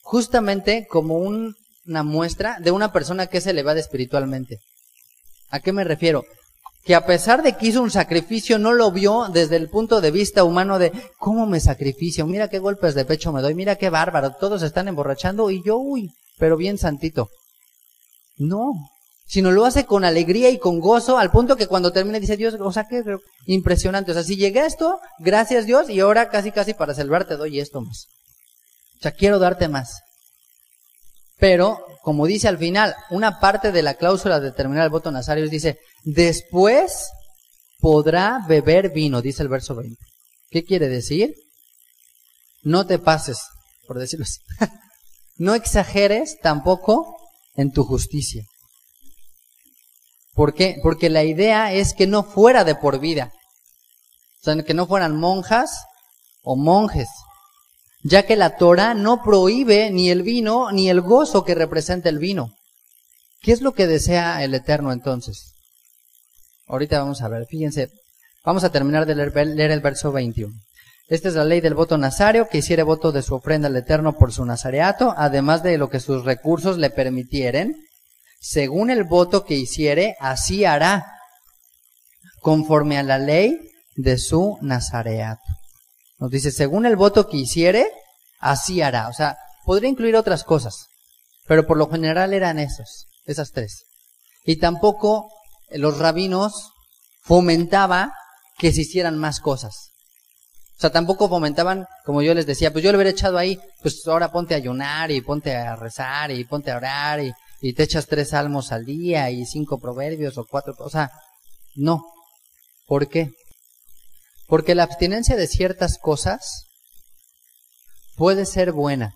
Justamente como una muestra de una persona que es elevada espiritualmente. ¿A qué me refiero? Que a pesar de que hizo un sacrificio, no lo vio desde el punto de vista humano de ¿cómo me sacrificio? Mira qué golpes de pecho me doy, mira qué bárbaro, todos están emborrachando y yo, pero bien santito. No, sino lo hace con alegría y con gozo, al punto que cuando termina dice Dios, o sea, qué impresionante. O sea, si llegué a esto, gracias Dios, y ahora casi para celebrar te doy esto más. O sea, quiero darte más. Pero, como dice al final, una parte de la cláusula de terminar el voto nazario dice, después podrá beber vino, dice el verso 20. ¿Qué quiere decir? No te pases, por decirlo así. No exageres tampoco en tu justicia. ¿Por qué? Porque la idea es que no fuera de por vida. O sea, que no fueran monjas o monjes. Ya que la Torah no prohíbe ni el vino ni el gozo que representa el vino. ¿Qué es lo que desea el Eterno entonces? Ahorita vamos a ver, fíjense, vamos a terminar de leer el verso 21. Esta es la ley del voto nazareo, que hiciere voto de su ofrenda al Eterno por su nazareato, además de lo que sus recursos le permitieren. Según el voto que hiciere, así hará, conforme a la ley de su nazareato. Nos dice, según el voto que hiciere, así hará. O sea, podría incluir otras cosas, pero por lo general eran esas 3. Y tampoco los rabinos fomentaba que se hicieran más cosas. O sea, tampoco fomentaban, como yo les decía, pues yo le hubiera echado ahí, pues ahora ponte a ayunar y ponte a rezar y ponte a orar y te echas 3 salmos al día y 5 proverbios o 4, o sea, no. ¿Por qué? Porque la abstinencia de ciertas cosas puede ser buena.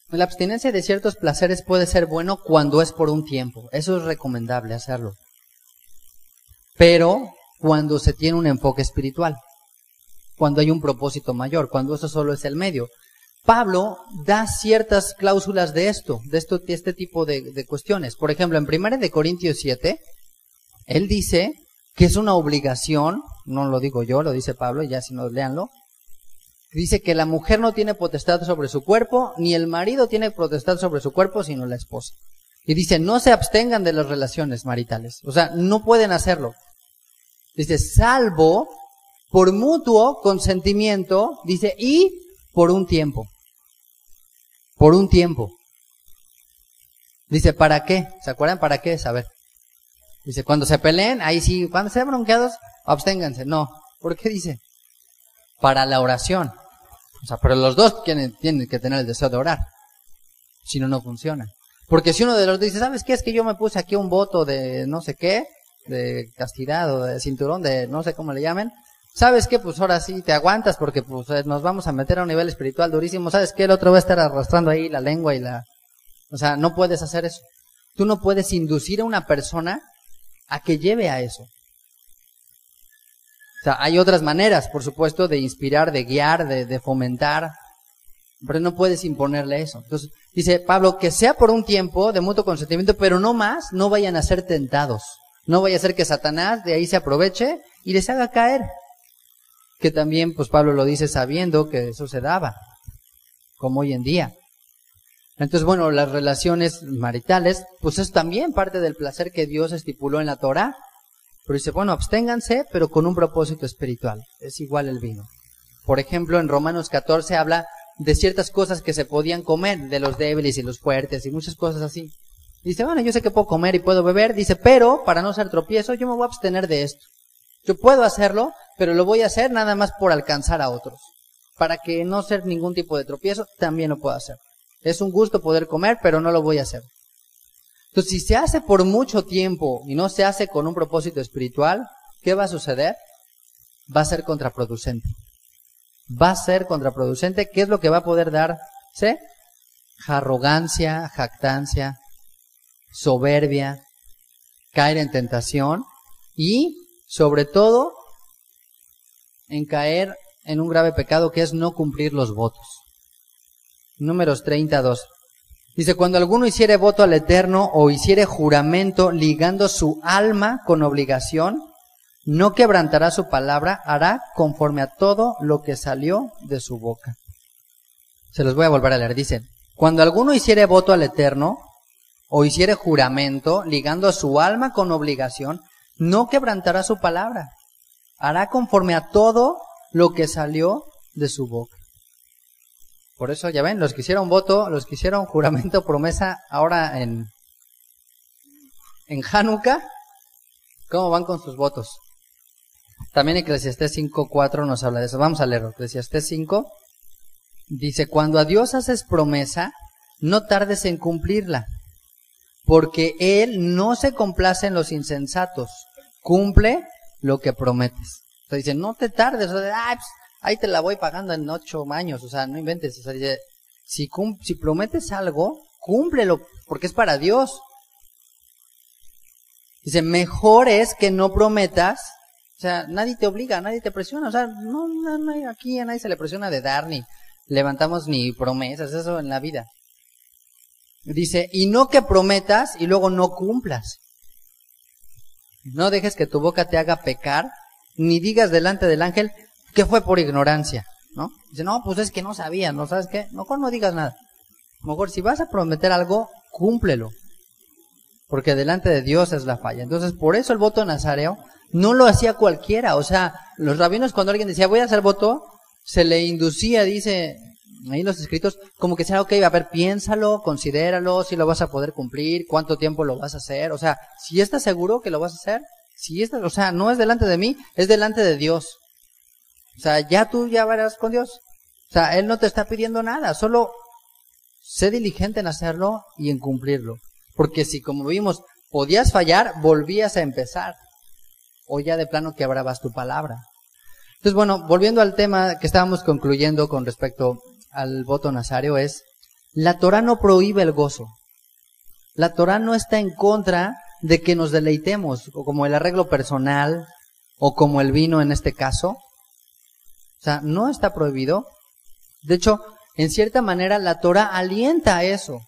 La abstinencia de ciertos placeres puede ser bueno cuando es por un tiempo. Eso es recomendable hacerlo. Pero cuando se tiene un enfoque espiritual, cuando hay un propósito mayor, cuando eso solo es el medio. Pablo da ciertas cláusulas de este tipo de cuestiones. Por ejemplo, en 1 Corintios 7, él dice que es una obligación no lo digo yo, lo dice Pablo, y ya si no, léanlo. Dice que la mujer no tiene potestad sobre su cuerpo, ni el marido tiene potestad sobre su cuerpo, sino la esposa. Y dice, no se abstengan de las relaciones maritales. O sea, no pueden hacerlo. Dice, salvo por mutuo consentimiento, dice, y por un tiempo. Por un tiempo. Dice, ¿para qué? ¿Se acuerdan para qué? Saber. Dice, cuando se peleen, ahí sí, cuando sean bronqueados, absténganse. No. ¿Por qué dice? Para la oración. O sea, pero los dos tienen que tener el deseo de orar. Si no, no funciona. Porque si uno de los dos dice, ¿sabes qué? Es que yo me puse aquí un voto de no sé qué, de castidad o de cinturón, de no sé cómo le llamen. ¿Sabes qué? Pues ahora sí te aguantas porque pues nos vamos a meter a un nivel espiritual durísimo. ¿Sabes qué? El otro va a estar arrastrando ahí la lengua y la... O sea, no puedes hacer eso. Tú no puedes inducir a una persona a que lleve a eso. O sea, hay otras maneras, por supuesto, de inspirar, de guiar, de fomentar, pero no puedes imponerle eso. Entonces, dice Pablo, que sea por un tiempo de mutuo consentimiento, pero no más, no vayan a ser tentados. No vaya a ser que Satanás de ahí se aproveche y les haga caer. Que también, pues Pablo lo dice sabiendo que eso se daba, como hoy en día. Entonces, bueno, las relaciones maritales, pues es también parte del placer que Dios estipuló en la Torá. Pero dice, bueno, absténganse, pero con un propósito espiritual. Es igual el vino. Por ejemplo, en Romanos 14 habla de ciertas cosas que se podían comer, de los débiles y los fuertes y muchas cosas así. Dice, bueno, yo sé que puedo comer y puedo beber. Dice, pero para no ser tropiezo, yo me voy a abstener de esto. Yo puedo hacerlo, pero lo voy a hacer nada más por alcanzar a otros. Para que no ser ningún tipo de tropiezo, también lo puedo hacer. Es un gusto poder comer, pero no lo voy a hacer. Entonces, si se hace por mucho tiempo y no se hace con un propósito espiritual, ¿qué va a suceder? Va a ser contraproducente. Va a ser contraproducente. ¿Qué es lo que va a poder darse? Arrogancia, jactancia, soberbia, caer en tentación y, sobre todo, en caer en un grave pecado que es no cumplir los votos. Números 32. Dice, cuando alguno hiciere voto al Eterno o hiciere juramento ligando su alma con obligación, no quebrantará su palabra, hará conforme a todo lo que salió de su boca. Se los voy a volver a leer. Dice, cuando alguno hiciere voto al Eterno o hiciere juramento ligando su alma con obligación, no quebrantará su palabra, hará conforme a todo lo que salió de su boca. Por eso, ya ven, los que hicieron voto, los que hicieron juramento, promesa, ahora en Hanukkah, ¿cómo van con sus votos? También Eclesiastés 5:4 nos habla de eso. Vamos a leerlo. Eclesiastés 5 dice, cuando a Dios haces promesa, no tardes en cumplirla, porque Él no se complace en los insensatos. Cumple lo que prometes. O sea, dice, no te tardes. O sea, ahí te la voy pagando en 8 años, o sea, no inventes. O sea, dice, si prometes algo, cúmplelo, porque es para Dios. Dice, mejor es que no prometas, o sea, nadie te obliga, nadie te presiona, o sea, no aquí a nadie se le presiona de dar, ni levantamos ni promesas, eso en la vida. Dice, y no que prometas y luego no cumplas. No dejes que tu boca te haga pecar, ni digas delante del ángel, que fue por ignorancia, ¿no? Dice, no, pues es que no sabía, ¿no? ¿Sabes qué? Mejor no digas nada. Mejor si vas a prometer algo, cúmplelo. Porque delante de Dios es la falla. Entonces, por eso el voto nazareo no lo hacía cualquiera. O sea, los rabinos cuando alguien decía, voy a hacer voto, se le inducía, dice, ahí los escritos, como que sea, ok, a ver, piénsalo, considéralo, si lo vas a poder cumplir, cuánto tiempo lo vas a hacer. O sea, si estás seguro que lo vas a hacer, o sea, no es delante de mí, es delante de Dios. O sea, tú ya verás con Dios. O sea, Él no te está pidiendo nada, solo sé diligente en hacerlo y en cumplirlo. Porque si, como vimos, podías fallar, volvías a empezar. O ya de plano quebrabas tu palabra. Entonces, bueno, volviendo al tema que estábamos concluyendo con respecto al voto nazareo es, la Torá no prohíbe el gozo. La Torá no está en contra de que nos deleitemos, o como el arreglo personal, o como el vino en este caso. O sea, no está prohibido. De hecho, en cierta manera, la Torá alienta a eso.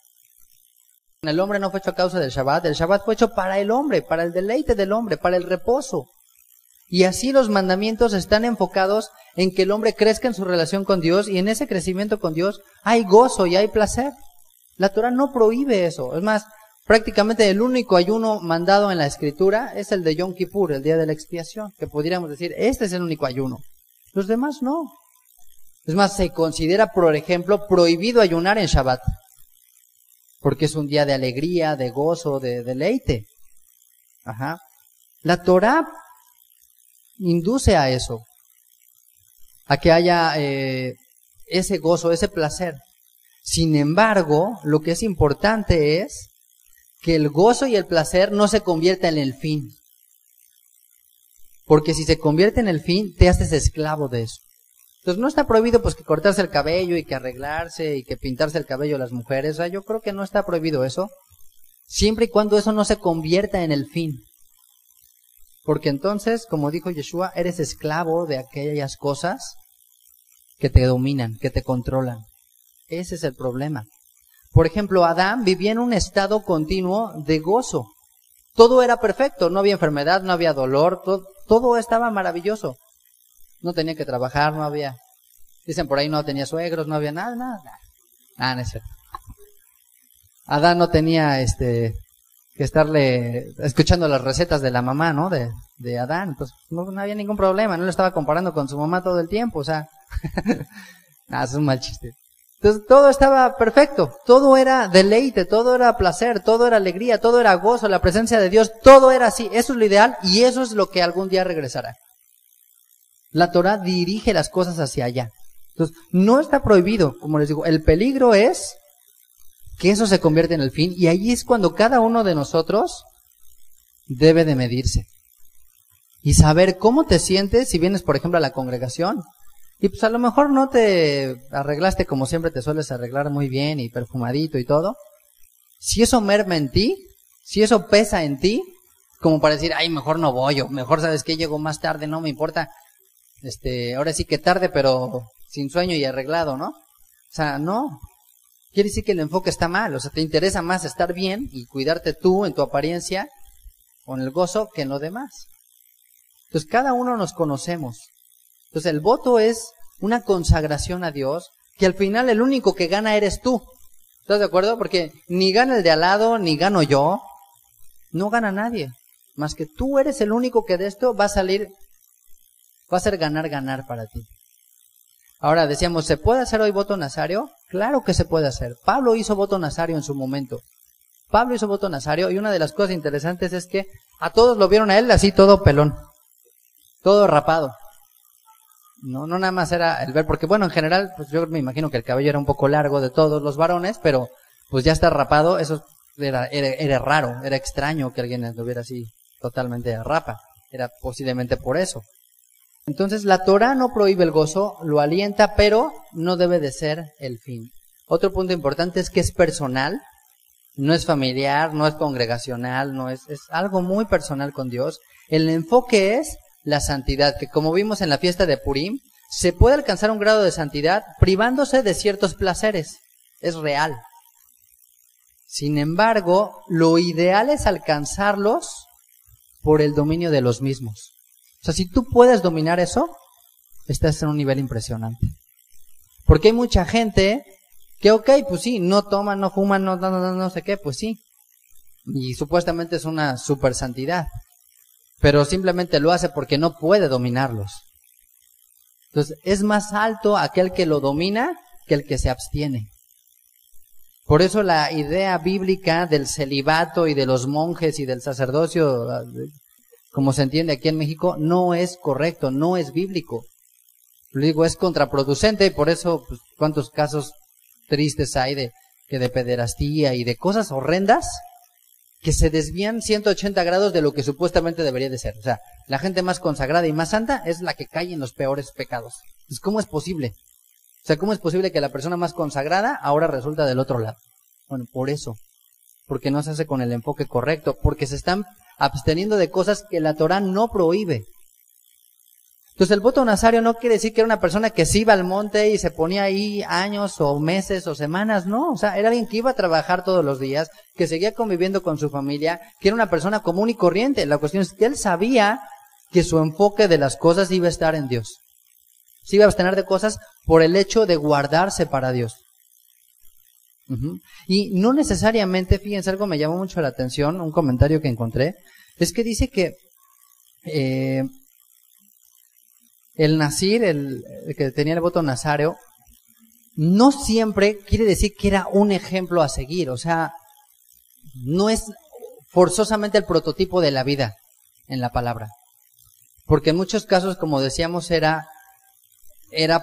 El hombre no fue hecho a causa del Shabbat. El Shabbat fue hecho para el hombre, para el deleite del hombre, para el reposo. Y así los mandamientos están enfocados en que el hombre crezca en su relación con Dios, y en ese crecimiento con Dios hay gozo y hay placer. La Torah no prohíbe eso. Es más, prácticamente el único ayuno mandado en la Escritura es el de Yom Kippur, el día de la expiación, que podríamos decir, este es el único ayuno. Los demás no. Es más, se considera, por ejemplo, prohibido ayunar en Shabbat, porque es un día de alegría, de gozo, de deleite. Ajá. La Torah induce a eso, a que haya ese gozo, ese placer. Sin embargo, lo que es importante es que el gozo y el placer no se conviertan en el fin. Porque si se convierte en el fin, te haces esclavo de eso. Entonces no está prohibido pues que cortarse el cabello y que arreglarse y que pintarse el cabello las mujeres. O sea, yo creo que no está prohibido eso, siempre y cuando eso no se convierta en el fin. Porque entonces, como dijo Yeshua, eres esclavo de aquellas cosas que te dominan, que te controlan. Ese es el problema. Por ejemplo, Adán vivía en un estado continuo de gozo. Todo era perfecto, no había enfermedad, no había dolor, todo estaba maravilloso. No tenía que trabajar, no había... Dicen por ahí no tenía suegros, no había nada. No es cierto. Adán no tenía que estarle escuchando las recetas de la mamá, ¿no? De Adán. Pues no había ningún problema, no lo estaba comparando con su mamá todo el tiempo, o sea... es un mal chiste. Entonces todo estaba perfecto, todo era deleite, todo era placer, todo era alegría, todo era gozo, la presencia de Dios, todo era así. Eso es lo ideal y eso es lo que algún día regresará. La Torah dirige las cosas hacia allá. Entonces no está prohibido, como les digo, el peligro es que eso se convierte en el fin, y ahí es cuando cada uno de nosotros debe de medirse y saber cómo te sientes si vienes, por ejemplo, a la congregación y pues a lo mejor no te arreglaste como siempre te sueles arreglar muy bien y perfumadito y todo. Si eso merma en ti, si eso pesa en ti, como para decir, ay, mejor no voy, o mejor, ¿sabes qué? Llego más tarde, no me importa, ahora sí que tarde, pero sin sueño y arreglado, ¿no? O sea, no. Quiere decir que el enfoque está mal, o sea, te interesa más estar bien y cuidarte tú en tu apariencia, con el gozo, que en lo demás. Entonces, cada uno nos conocemos. Entonces, el voto es una consagración a Dios, que al final el único que gana eres tú. ¿Estás de acuerdo? Porque ni gana el de al lado, ni gano yo, no gana nadie. Más que tú eres el único que de esto va a salir, va a ser ganar para ti. Ahora decíamos, ¿se puede hacer hoy voto nazario? Claro que se puede hacer. Pablo hizo voto nazario en su momento. Pablo hizo voto nazario y una de las cosas interesantes es que a todos lo vieron a él así todo pelón, todo rapado. No nada más era el ver, porque bueno, en general, pues yo me imagino que el cabello era un poco largo de todos los varones, pero pues ya está rapado, eso era raro, era extraño que alguien estuviera así totalmente de rapa. Era posiblemente por eso. Entonces la Torah no prohíbe el gozo, lo alienta, pero no debe de ser el fin. Otro punto importante es que es personal, no es familiar, no es congregacional, es algo muy personal con Dios. El enfoque es la santidad, que como vimos en la fiesta de Purim, se puede alcanzar un grado de santidad privándose de ciertos placeres. Es real. Sin embargo, lo ideal es alcanzarlos por el dominio de los mismos. O sea, si tú puedes dominar eso, estás en un nivel impresionante. Porque hay mucha gente que, ok, pues sí, no toman, no fuman, no sé qué, pues sí. Y supuestamente es una super santidad. Pero simplemente lo hace porque no puede dominarlos. Entonces, es más alto aquel que lo domina que el que se abstiene. Por eso la idea bíblica del celibato y de los monjes y del sacerdocio, como se entiende aquí en México, no es correcto, no es bíblico. Lo digo, es contraproducente y por eso, pues, cuántos casos tristes hay de pederastía y de cosas horrendas que se desvían 180 grados de lo que supuestamente debería de ser. O sea, la gente más consagrada y más santa es la que cae en los peores pecados. Entonces, ¿cómo es posible? O sea, ¿cómo es posible que la persona más consagrada ahora resulta del otro lado? Bueno, por eso. Porque no se hace con el enfoque correcto. Porque se están absteniendo de cosas que la Torah no prohíbe. Entonces, el voto nazario no quiere decir que era una persona que se iba al monte y se ponía ahí años o meses o semanas, no. O sea, era alguien que iba a trabajar todos los días, que seguía conviviendo con su familia, que era una persona común y corriente. La cuestión es que él sabía que su enfoque de las cosas iba a estar en Dios. Se iba a abstener de cosas por el hecho de guardarse para Dios. Y no necesariamente, fíjense, algo me llamó mucho la atención, un comentario que encontré, es que dice que el nazir, el que tenía el voto nazareo, no siempre quiere decir que era un ejemplo a seguir. O sea, no es forzosamente el prototipo de la vida en la palabra. Porque en muchos casos, como decíamos, era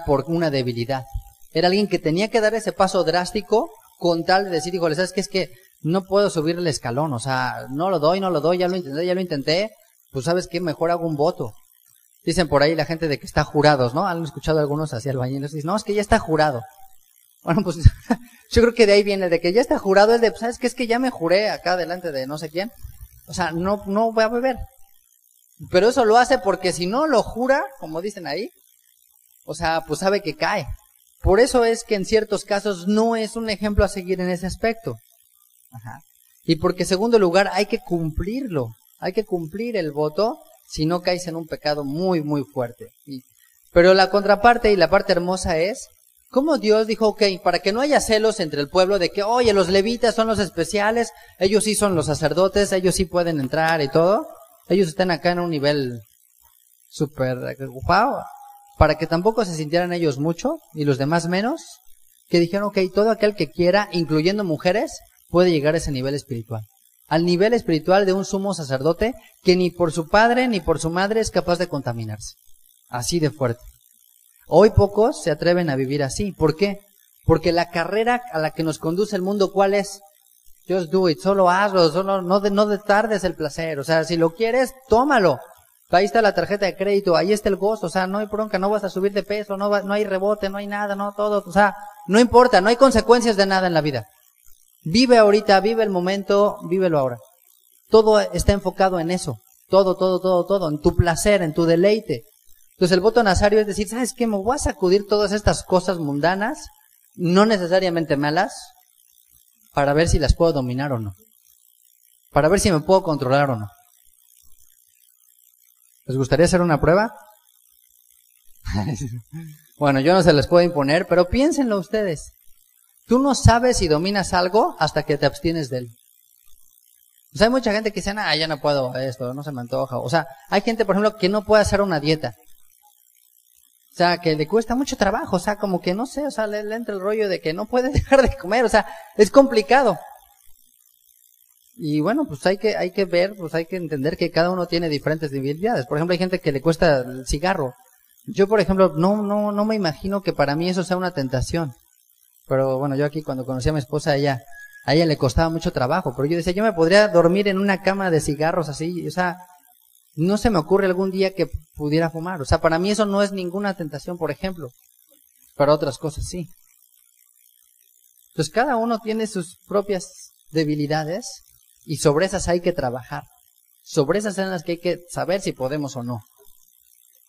por una debilidad. Era alguien que tenía que dar ese paso drástico con tal de decir, híjole, ¿sabes qué? Es que no puedo subir el escalón. O sea, no lo doy, ya lo intenté. Pues ¿sabes qué? Mejor hago un voto. Dicen por ahí la gente de que está jurados, ¿no? Han escuchado algunos así albañiles. Dicen, no, es que ya está jurado. Bueno, pues yo creo que de ahí viene, de que ya está jurado, es de, ¿sabes qué? Es que ya me juré acá delante de no sé quién. O sea, no voy a beber. Pero eso lo hace porque si no lo jura, como dicen ahí, o sea, pues sabe que cae. Por eso es que en ciertos casos no es un ejemplo a seguir en ese aspecto. Ajá. Y porque en segundo lugar hay que cumplirlo. Hay que cumplir el voto si no caes en un pecado muy, muy fuerte. Pero la contraparte y la parte hermosa es cómo Dios dijo, ok, para que no haya celos entre el pueblo de que, oye, los levitas son los especiales, ellos sí son los sacerdotes, ellos sí pueden entrar y todo. Ellos están acá en un nivel súper wow. Para que tampoco se sintieran ellos mucho y los demás menos, que dijeron, ok, todo aquel que quiera, incluyendo mujeres, puede llegar a ese nivel espiritual. Al nivel espiritual de un sumo sacerdote que ni por su padre ni por su madre es capaz de contaminarse. Así de fuerte. Hoy pocos se atreven a vivir así. ¿Por qué? Porque la carrera a la que nos conduce el mundo, ¿cuál es? Just do it, solo hazlo, solo no tardes el placer. O sea, si lo quieres, tómalo. Ahí está la tarjeta de crédito, ahí está el gozo, o sea, no hay bronca, no vas a subir de peso, no hay rebote, no hay nada, no todo, o sea, no importa, no hay consecuencias de nada en la vida. Vive ahorita, vive el momento, vívelo ahora. Todo está enfocado en eso, todo, en tu placer, en tu deleite. Entonces el voto nazario es decir, ¿sabes qué? Me voy a sacudir todas estas cosas mundanas, no necesariamente malas, para ver si las puedo dominar o no. Para ver si me puedo controlar o no. ¿Les gustaría hacer una prueba? Bueno, yo no se les puedo imponer, pero piénsenlo ustedes. Tú no sabes si dominas algo hasta que te abstienes de él. O sea, hay mucha gente que dice, ya no puedo esto, no se me antoja. O sea, hay gente, por ejemplo, que no puede hacer una dieta. O sea, que le cuesta mucho trabajo, o sea, como que no sé, o sea, le entra el rollo de que no puede dejar de comer, o sea, es complicado. Y bueno, pues hay que ver, pues hay que entender que cada uno tiene diferentes debilidades. Por ejemplo, hay gente que le cuesta el cigarro. Yo, por ejemplo, no me imagino que para mí eso sea una tentación. Pero bueno, yo aquí cuando conocí a mi esposa, a ella le costaba mucho trabajo. Pero yo decía, yo me podría dormir en una cama de cigarros así, o sea, no se me ocurre algún día que pudiera fumar. O sea, para mí eso no es ninguna tentación, por ejemplo. Para otras cosas sí. Entonces cada uno tiene sus propias debilidades. Y sobre esas hay que trabajar. Sobre esas son las que hay que saber si podemos o no.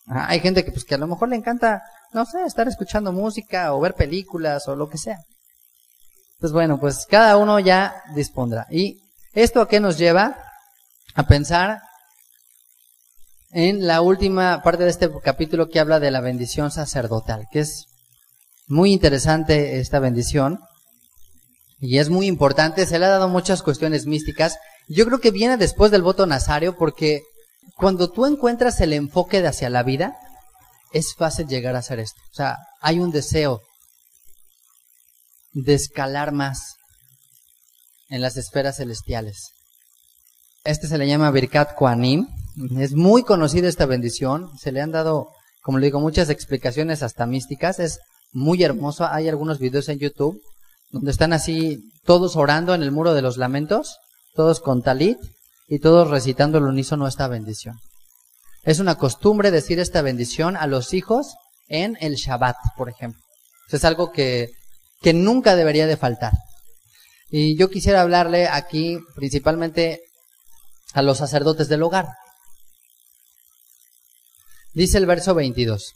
Hay gente que a lo mejor le encanta, no sé, estar escuchando música o ver películas o lo que sea. Pues bueno, pues cada uno ya dispondrá. ¿Y esto a qué nos lleva? A pensar en la última parte de este capítulo que habla de la bendición sacerdotal, que es muy interesante esta bendición. Y es muy importante, se le ha dado muchas cuestiones místicas. Yo creo que viene después del voto nazario porque cuando tú encuentras el enfoque de hacia la vida, es fácil llegar a hacer esto. O sea, hay un deseo de escalar más en las esferas celestiales. Este se le llama Birkat Kohanim. Es muy conocida esta bendición. Se le han dado, como le digo, muchas explicaciones hasta místicas. Es muy hermoso. Hay algunos videos en YouTube donde están así todos orando en el muro de los lamentos, todos con talit y todos recitando al unísono esta bendición. Es una costumbre decir esta bendición a los hijos en el Shabbat, por ejemplo. Es algo que nunca debería de faltar. Y yo quisiera hablarle aquí principalmente a los sacerdotes del hogar. Dice el verso 22.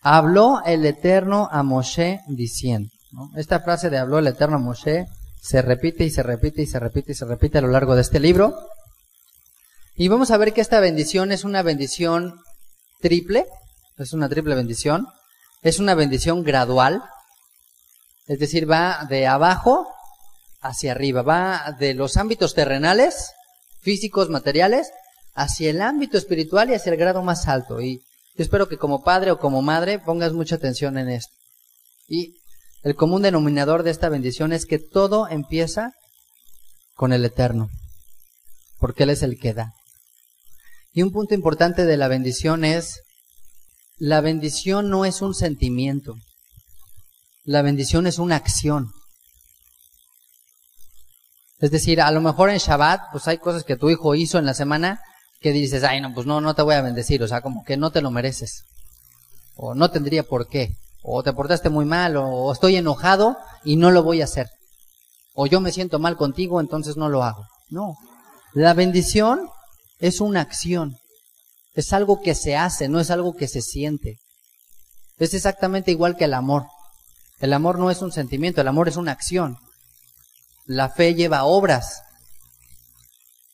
Habló el Eterno a Moshe diciendo, ¿no? Esta frase de habló el Eterno a Moshe se repite y se repite y se repite y se repite a lo largo de este libro. Y vamos a ver que esta bendición es una bendición triple, es una triple bendición, es una bendición gradual, es decir, va de abajo hacia arriba, va de los ámbitos terrenales, físicos, materiales, hacia el ámbito espiritual y hacia el grado más alto. Y yo espero que como padre o como madre pongas mucha atención en esto. Y el común denominador de esta bendición es que todo empieza con el Eterno, porque Él es el que da. Y un punto importante de la bendición es, la bendición no es un sentimiento, la bendición es una acción. Es decir, a lo mejor en Shabbat, pues hay cosas que tu hijo hizo en la semana que dices, ay no, pues no te voy a bendecir, o sea, como que no te lo mereces, o no tendría por qué, o te portaste muy mal, o estoy enojado y no lo voy a hacer, o yo me siento mal contigo, entonces no lo hago. No, la bendición es una acción, es algo que se hace, no es algo que se siente. Es exactamente igual que el amor. El amor no es un sentimiento, el amor es una acción. La fe lleva obras.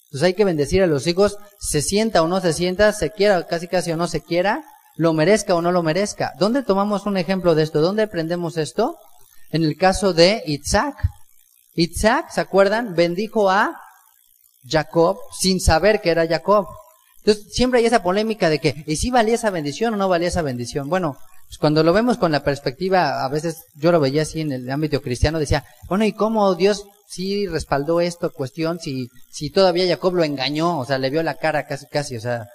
Entonces hay que bendecir a los hijos, se sienta o no se sienta, se quiera casi o no se quiera, lo merezca o no lo merezca. ¿Dónde tomamos un ejemplo de esto? ¿Dónde aprendemos esto? En el caso de Isaac. Isaac, ¿se acuerdan? Bendijo a Jacob sin saber que era Jacob. Entonces siempre hay esa polémica de que, ¿y si valía esa bendición o no valía esa bendición? Bueno, pues cuando lo vemos con la perspectiva, a veces yo lo veía así en el ámbito cristiano, decía, bueno, ¿y cómo Dios sí respaldó esta cuestión si todavía Jacob lo engañó? O sea, le vio la cara casi, o sea.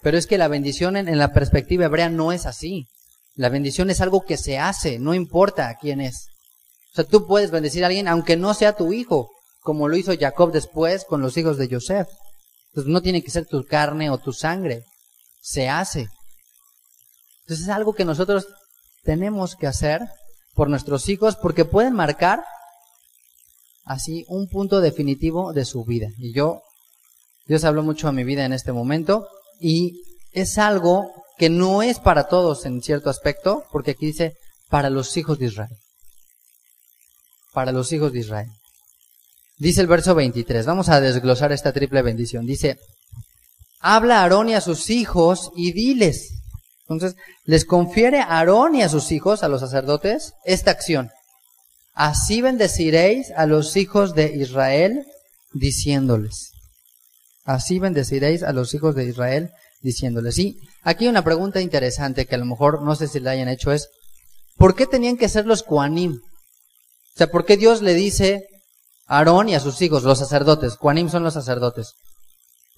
Pero es que la bendición en la perspectiva hebrea no es así. La bendición es algo que se hace, no importa quién es. O sea, tú puedes bendecir a alguien aunque no sea tu hijo, como lo hizo Jacob después con los hijos de Joseph. Entonces no tiene que ser tu carne o tu sangre, se hace. Entonces es algo que nosotros tenemos que hacer por nuestros hijos porque pueden marcar así un punto definitivo de su vida. Y Dios habló mucho a mi vida en este momento y es algo que no es para todos en cierto aspecto, porque aquí dice para los hijos de Israel. Para los hijos de Israel. Dice el verso 23, vamos a desglosar esta triple bendición. Dice, habla a Aarón y a sus hijos y diles. Entonces, les confiere a Aarón y a sus hijos, a los sacerdotes, esta acción. Así bendeciréis a los hijos de Israel, diciéndoles. Así bendeciréis a los hijos de Israel, diciéndoles. Y aquí hay una pregunta interesante que a lo mejor no sé si la hayan hecho es, ¿por qué tenían que ser los Kohanim? O sea, ¿por qué Dios le dice a Aarón y a sus hijos, los sacerdotes? Kohanim son los sacerdotes.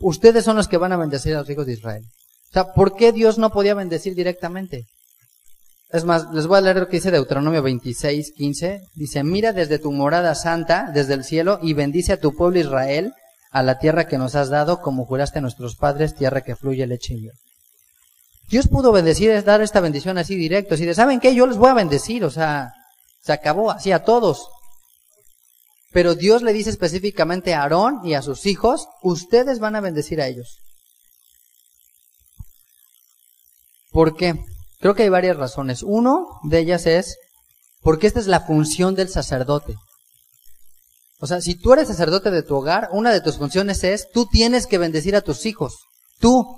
Ustedes son los que van a bendecir a los hijos de Israel. O sea, ¿por qué Dios no podía bendecir directamente? Es más, les voy a leer lo que dice Deuteronomio 26:15. Dice, mira desde tu morada santa, desde el cielo, y bendice a tu pueblo Israel, a la tierra que nos has dado, como juraste a nuestros padres, tierra que fluye leche y miel. Dios pudo bendecir, dar esta bendición así directo. Así de, ¿saben qué? Yo les voy a bendecir, o sea, se acabó, así a todos. Pero Dios le dice específicamente a Aarón y a sus hijos, ustedes van a bendecir a ellos. ¿Por qué? Creo que hay varias razones. Uno de ellas es porque esta es la función del sacerdote. O sea, si tú eres sacerdote de tu hogar, una de tus funciones es, tú tienes que bendecir a tus hijos. Tú,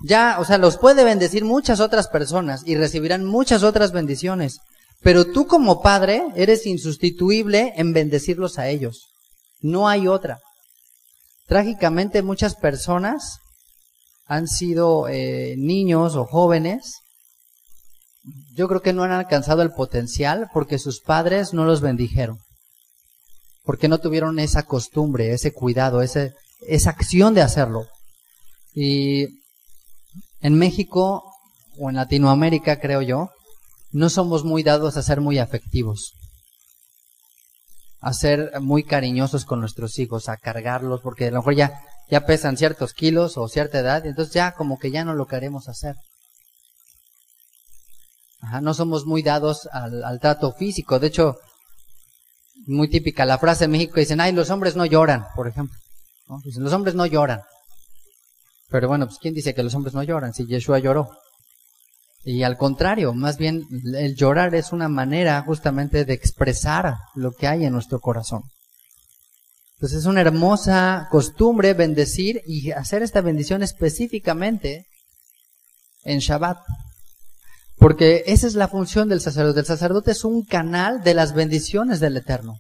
ya, o sea, los puede bendecir muchas otras personas y recibirán muchas otras bendiciones. Pero tú como padre eres insustituible en bendecirlos a ellos. No hay otra. Trágicamente muchas personas han sido niños o jóvenes, yo creo que no han alcanzado el potencial porque sus padres no los bendijeron. Porque no tuvieron esa costumbre, ese cuidado, esa acción de hacerlo. Y en México o en Latinoamérica, creo yo, no somos muy dados a ser muy afectivos, a ser muy cariñosos con nuestros hijos, a cargarlos, porque a lo mejor ya pesan ciertos kilos o cierta edad, y entonces ya como que ya no lo queremos hacer. No somos muy dados al trato físico. De hecho, muy típica la frase en México, dicen, ay, los hombres no lloran, por ejemplo, ¿no? Dicen, los hombres no lloran. Pero bueno, pues ¿quién dice que los hombres no lloran? Si Yeshua lloró. Y al contrario, más bien el llorar es una manera justamente de expresar lo que hay en nuestro corazón. Entonces es una hermosa costumbre bendecir y hacer esta bendición específicamente en Shabbat. Porque esa es la función del sacerdote. El sacerdote es un canal de las bendiciones del Eterno.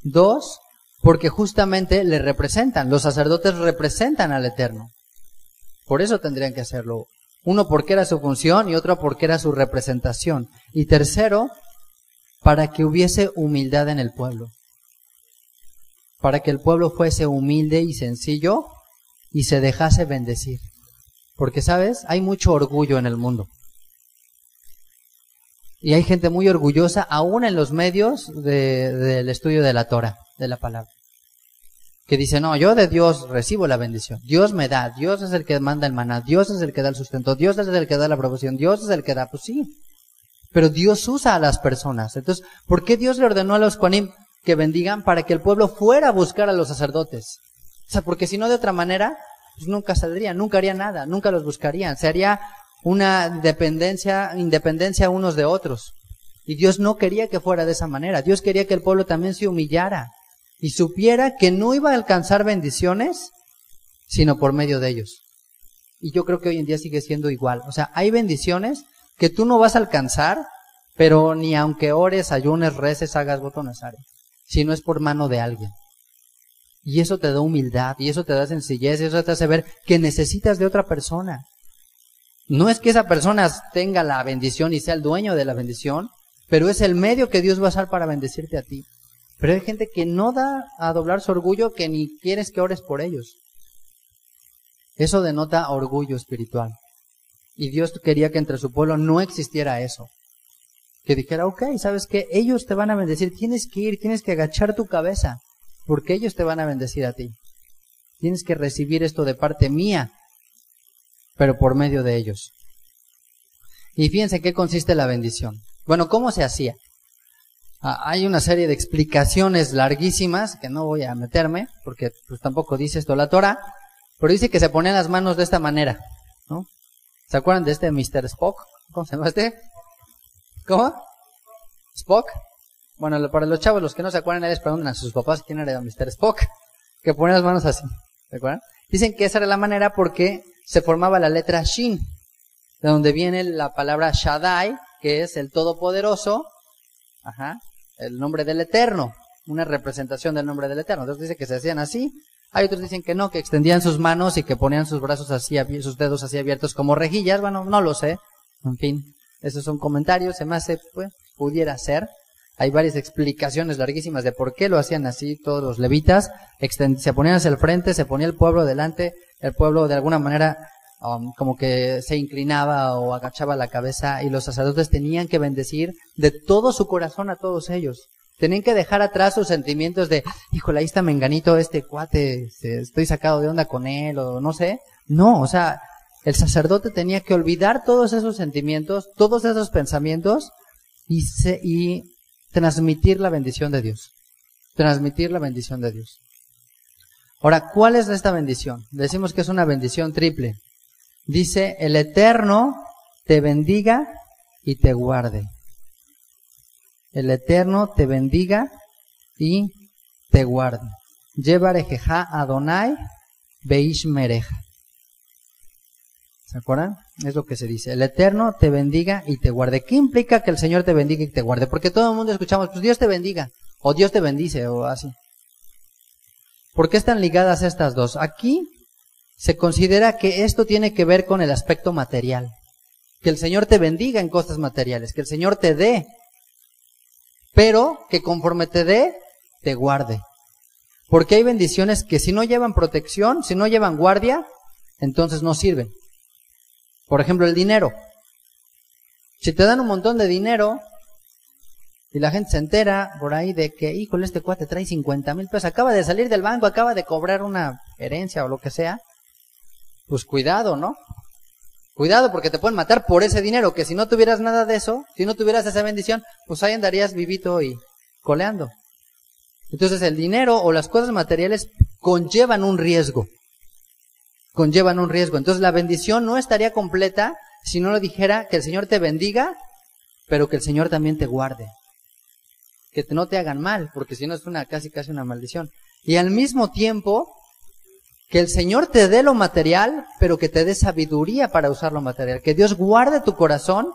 2, porque justamente le representan. Los sacerdotes representan al Eterno. Por eso tendrían que hacerlo. 1, porque era su función, y otro, porque era su representación. Y 3, para que hubiese humildad en el pueblo. Para que el pueblo fuese humilde y sencillo y se dejase bendecir. Porque, ¿sabes? Hay mucho orgullo en el mundo. Y hay gente muy orgullosa, aún en los medios del estudio de la Torah, de la palabra. Que dice, no, yo de Dios recibo la bendición. Dios me da, Dios es el que manda el maná, Dios es el que da el sustento, Dios es el que da la aprobación, Dios es el que da, pues sí. Pero Dios usa a las personas. Entonces, ¿por qué Dios le ordenó a los Kohanim que bendigan? Para que el pueblo fuera a buscar a los sacerdotes. O sea, porque si no, de otra manera, pues nunca saldrían, nunca harían nada, nunca los buscarían. Se haría una independencia unos de otros. Y Dios no quería que fuera de esa manera. Dios quería que el pueblo también se humillara y supiera que no iba a alcanzar bendiciones, sino por medio de ellos. Y yo creo que hoy en día sigue siendo igual. O sea, hay bendiciones que tú no vas a alcanzar, pero ni aunque ores, ayunes, reces, hagas voto necesario, si no es por mano de alguien. Y eso te da humildad, y eso te da sencillez, y eso te hace ver que necesitas de otra persona. No es que esa persona tenga la bendición y sea el dueño de la bendición, pero es el medio que Dios va a usar para bendecirte a ti. Pero hay gente que no da a doblar su orgullo, que ni quieres que ores por ellos. Eso denota orgullo espiritual. Y Dios quería que entre su pueblo no existiera eso. Que dijera, ok, ¿sabes qué? Ellos te van a bendecir, tienes que ir, tienes que agachar tu cabeza, porque ellos te van a bendecir a ti. Tienes que recibir esto de parte mía, pero por medio de ellos. Y fíjense qué consiste la bendición. Bueno, ¿cómo se hacía? Hay una serie de explicaciones larguísimas, que no voy a meterme, porque pues tampoco dice esto la Torah, pero dice que se ponían las manos de esta manera, ¿no? ¿Se acuerdan de este Mr. Spock? ¿Cómo se llama este? ¿Cómo? ¿Spock? Bueno, para los chavos, los que no se acuerdan, les preguntan a sus papás quién era Mr. Spock, que ponía las manos así, ¿se acuerdan? Dicen que esa era la manera porque se formaba la letra Shin, de donde viene la palabra Shaddai, que es el Todopoderoso, el nombre del Eterno, una representación del nombre del Eterno. Entonces dice que se hacían así. Hay otros dicen que no, que extendían sus manos y que ponían sus brazos así, sus dedos así abiertos como rejillas. Bueno, no lo sé. En fin, esos son comentarios. Se me hace, pues, pudiera ser. Hay varias explicaciones larguísimas de por qué lo hacían así todos los levitas. Se ponían hacia el frente, se ponía el pueblo delante. El pueblo de alguna manera como que se inclinaba o agachaba la cabeza, y los sacerdotes tenían que bendecir de todo su corazón a todos ellos. Tenían que dejar atrás sus sentimientos de, híjole, ahí está menganito, este cuate, estoy sacado de onda con él, o no sé. No, o sea, el sacerdote tenía que olvidar todos esos sentimientos, todos esos pensamientos, y transmitir la bendición de Dios. Transmitir la bendición de Dios. Ahora, ¿cuál es esta bendición? Decimos que es una bendición triple. Dice, el Eterno te bendiga y te guarde. El Eterno te bendiga y te guarde. Yevarejeja Adonai beish mereja. ¿Se acuerdan? Es lo que se dice. El Eterno te bendiga y te guarde. ¿Qué implica que el Señor te bendiga y te guarde? Porque todo el mundo escuchamos, pues Dios te bendiga, o Dios te bendice, o así. ¿Por qué están ligadas estas dos? Aquí se considera que esto tiene que ver con el aspecto material. Que el Señor te bendiga en cosas materiales, que el Señor te dé, pero que conforme te dé, te guarde. Porque hay bendiciones que si no llevan protección, si no llevan guardia, entonces no sirven. Por ejemplo, el dinero. Si te dan un montón de dinero y la gente se entera por ahí de que, híjole, este cuate trae 50,000 pesos, acaba de salir del banco, acaba de cobrar una herencia o lo que sea, pues cuidado, ¿no? Cuidado, porque te pueden matar por ese dinero, que si no tuvieras nada de eso, si no tuvieras esa bendición, pues ahí andarías vivito y coleando. Entonces el dinero o las cosas materiales conllevan un riesgo. Conllevan un riesgo. Entonces la bendición no estaría completa si no le dijera que el Señor te bendiga, pero que el Señor también te guarde. que no te hagan mal, porque si no es casi una maldición. Y al mismo tiempo, que el Señor te dé lo material, pero que te dé sabiduría para usar lo material. Que Dios guarde tu corazón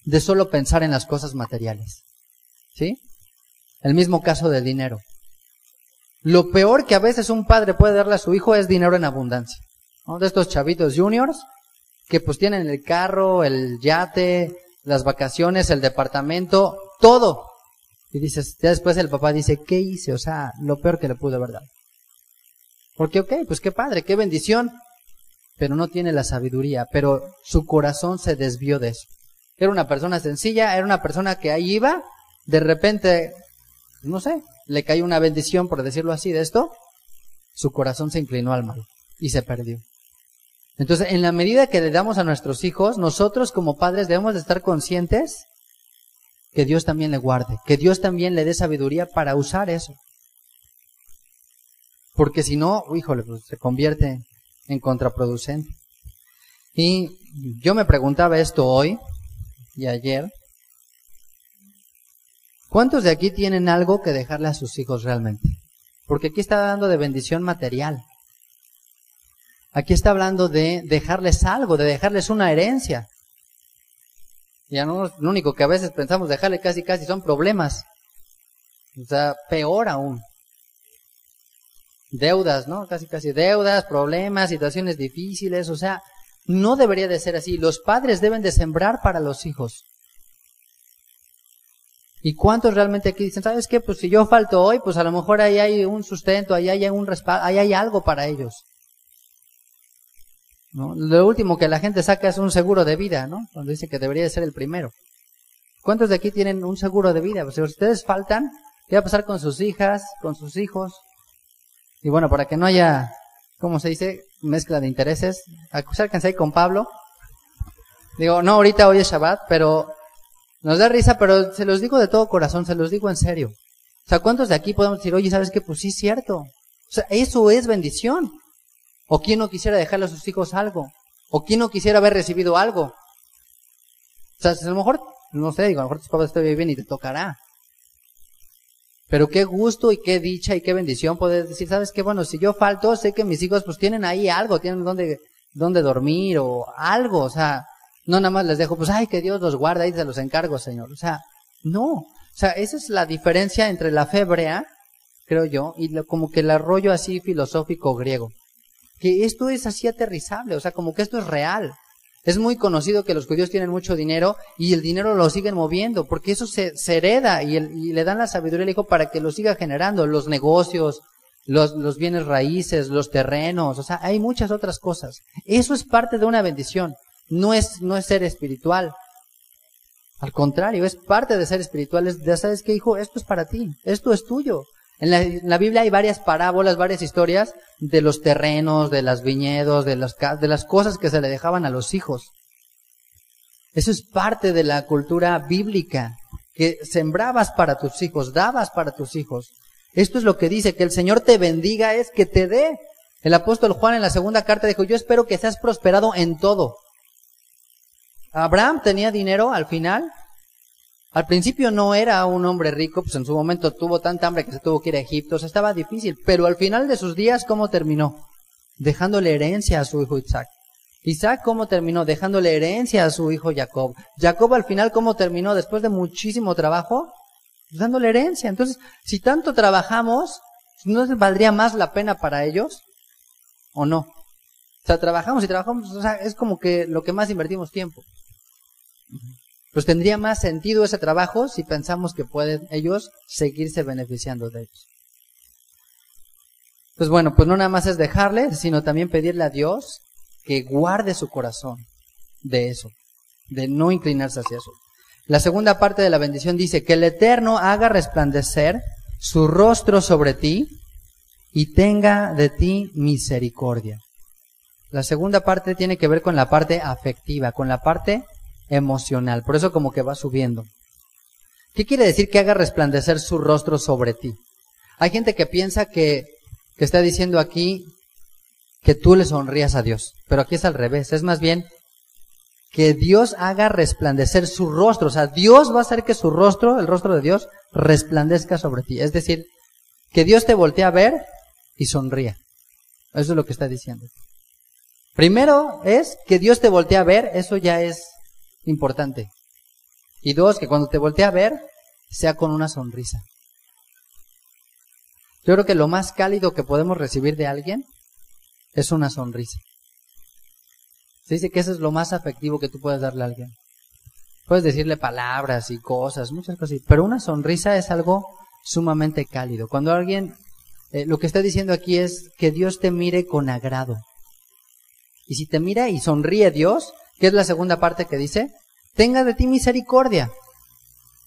de solo pensar en las cosas materiales. ¿Sí? El mismo caso del dinero. Lo peor que a veces un padre puede darle a su hijo es dinero en abundancia, ¿no? De estos chavitos juniors que pues tienen el carro, el yate, las vacaciones, el departamento, todo. Y dices, ya después el papá dice, ¿qué hice? O sea, lo peor que le pude haber dado. Porque pues qué padre, qué bendición, pero no tiene la sabiduría, pero su corazón se desvió de eso. Era una persona sencilla, era una persona que ahí iba, de repente, no sé, le cayó una bendición, por decirlo así, de esto, su corazón se inclinó al mal y se perdió. Entonces, en la medida que le damos a nuestros hijos, nosotros como padres debemos de estar conscientes que Dios también le guarde, que Dios también le dé sabiduría para usar eso. Porque si no, híjole, pues se convierte en contraproducente. Y yo me preguntaba esto hoy y ayer. ¿Cuántos de aquí tienen algo que dejarle a sus hijos realmente? Porque aquí está hablando de bendición material. Aquí está hablando de dejarles algo, de dejarles una herencia. Ya no, lo único que a veces pensamos dejarle casi son problemas. O sea, peor aún. Deudas, ¿no? Casi deudas, problemas, situaciones difíciles. O sea, no debería de ser así. Los padres deben de sembrar para los hijos. ¿Y cuántos realmente aquí dicen, ¿sabes qué? Pues si yo falto hoy, pues a lo mejor ahí hay un sustento, ahí hay un respaldo, ahí hay algo para ellos, ¿no? Lo último que la gente saca es un seguro de vida, ¿no? Cuando dice que debería de ser el primero. ¿Cuántos de aquí tienen un seguro de vida? Pues si ustedes faltan, ¿qué va a pasar con sus hijas, con sus hijos? Y bueno, para que no haya, ¿cómo se dice? Mezcla de intereses. Acérquense ahí con Pablo. Digo, no, ahorita hoy es Shabbat, pero nos da risa, pero se los digo de todo corazón, se los digo en serio. O sea, ¿cuántos de aquí podemos decir, oye, ¿sabes qué? Pues sí, es cierto. O sea, eso es bendición. ¿O quién no quisiera dejarle a sus hijos algo? ¿O quién no quisiera haber recibido algo? O sea, a lo mejor, no sé, digo, a lo mejor tus papás están bien y te tocará. Pero qué gusto y qué dicha y qué bendición poder decir, ¿sabes qué? Bueno, si yo falto, sé que mis hijos pues tienen ahí algo, tienen donde dormir o algo, o sea, no nada más les dejo, pues, ay, que Dios los guarda y se los encargo, Señor. O sea, no. O sea, esa es la diferencia entre la fe hebrea, creo yo, y como que el rollo así filosófico griego. Que esto es así aterrizable, o sea, como que esto es real. Es muy conocido que los judíos tienen mucho dinero y el dinero lo siguen moviendo, porque eso se hereda y le dan la sabiduría al hijo para que lo siga generando. Los negocios, los bienes raíces, los terrenos, o sea, hay muchas otras cosas. Eso es parte de una bendición. No es ser espiritual. Al contrario, es parte de ser espiritual. ¿Sabes qué, hijo? Esto es para ti. Esto es tuyo. En la Biblia hay varias parábolas, varias historias de los terrenos, de los viñedos, de las cosas que se le dejaban a los hijos. Eso es parte de la cultura bíblica. Que sembrabas para tus hijos, dabas para tus hijos. Esto es lo que dice, que el Señor te bendiga, es que te dé. El apóstol Juan en la segunda carta dijo, yo espero que seas prosperado en todo. Abraham tenía dinero al final. Al principio no era un hombre rico, pues en su momento tuvo tanta hambre que se tuvo que ir a Egipto, o sea, estaba difícil. Pero al final de sus días, ¿cómo terminó? Dejándole herencia a su hijo Isaac. Isaac, ¿cómo terminó? Dejándole herencia a su hijo Jacob. Jacob al final, ¿cómo terminó? Después de muchísimo trabajo, pues dándole herencia. Entonces, si tanto trabajamos, ¿no les valdría más la pena para ellos? ¿O no? O sea, trabajamos y trabajamos, o sea, es como que lo que más invertimos tiempo. Pues tendría más sentido ese trabajo si pensamos que pueden ellos seguirse beneficiando de ellos. Pues bueno, pues no nada más es dejarle, sino también pedirle a Dios que guarde su corazón de eso, de no inclinarse hacia eso. La segunda parte de la bendición dice que el Eterno haga resplandecer su rostro sobre ti y tenga de ti misericordia. La segunda parte tiene que ver con la parte afectiva, con la parte emocional. Por eso como que va subiendo. ¿Qué quiere decir que haga resplandecer su rostro sobre ti? Hay gente que piensa que está diciendo aquí que tú le sonrías a Dios. Pero aquí es al revés. Es más bien que Dios haga resplandecer su rostro. O sea, Dios va a hacer que su rostro, el rostro de Dios, resplandezca sobre ti. Es decir, que Dios te voltee a ver y sonría. Eso es lo que está diciendo. Primero es que Dios te voltee a ver, eso ya es importante. Y dos, que cuando te voltee a ver, sea con una sonrisa. Yo creo que lo más cálido que podemos recibir de alguien es una sonrisa. Se dice que eso es lo más afectivo que tú puedes darle a alguien. Puedes decirle palabras y cosas, muchas cosas, pero una sonrisa es algo sumamente cálido. Cuando alguien, lo que está diciendo aquí es que Dios te mire con agrado. Y si te mira y sonríe Dios, ¿qué es la segunda parte que dice? Tenga de ti misericordia.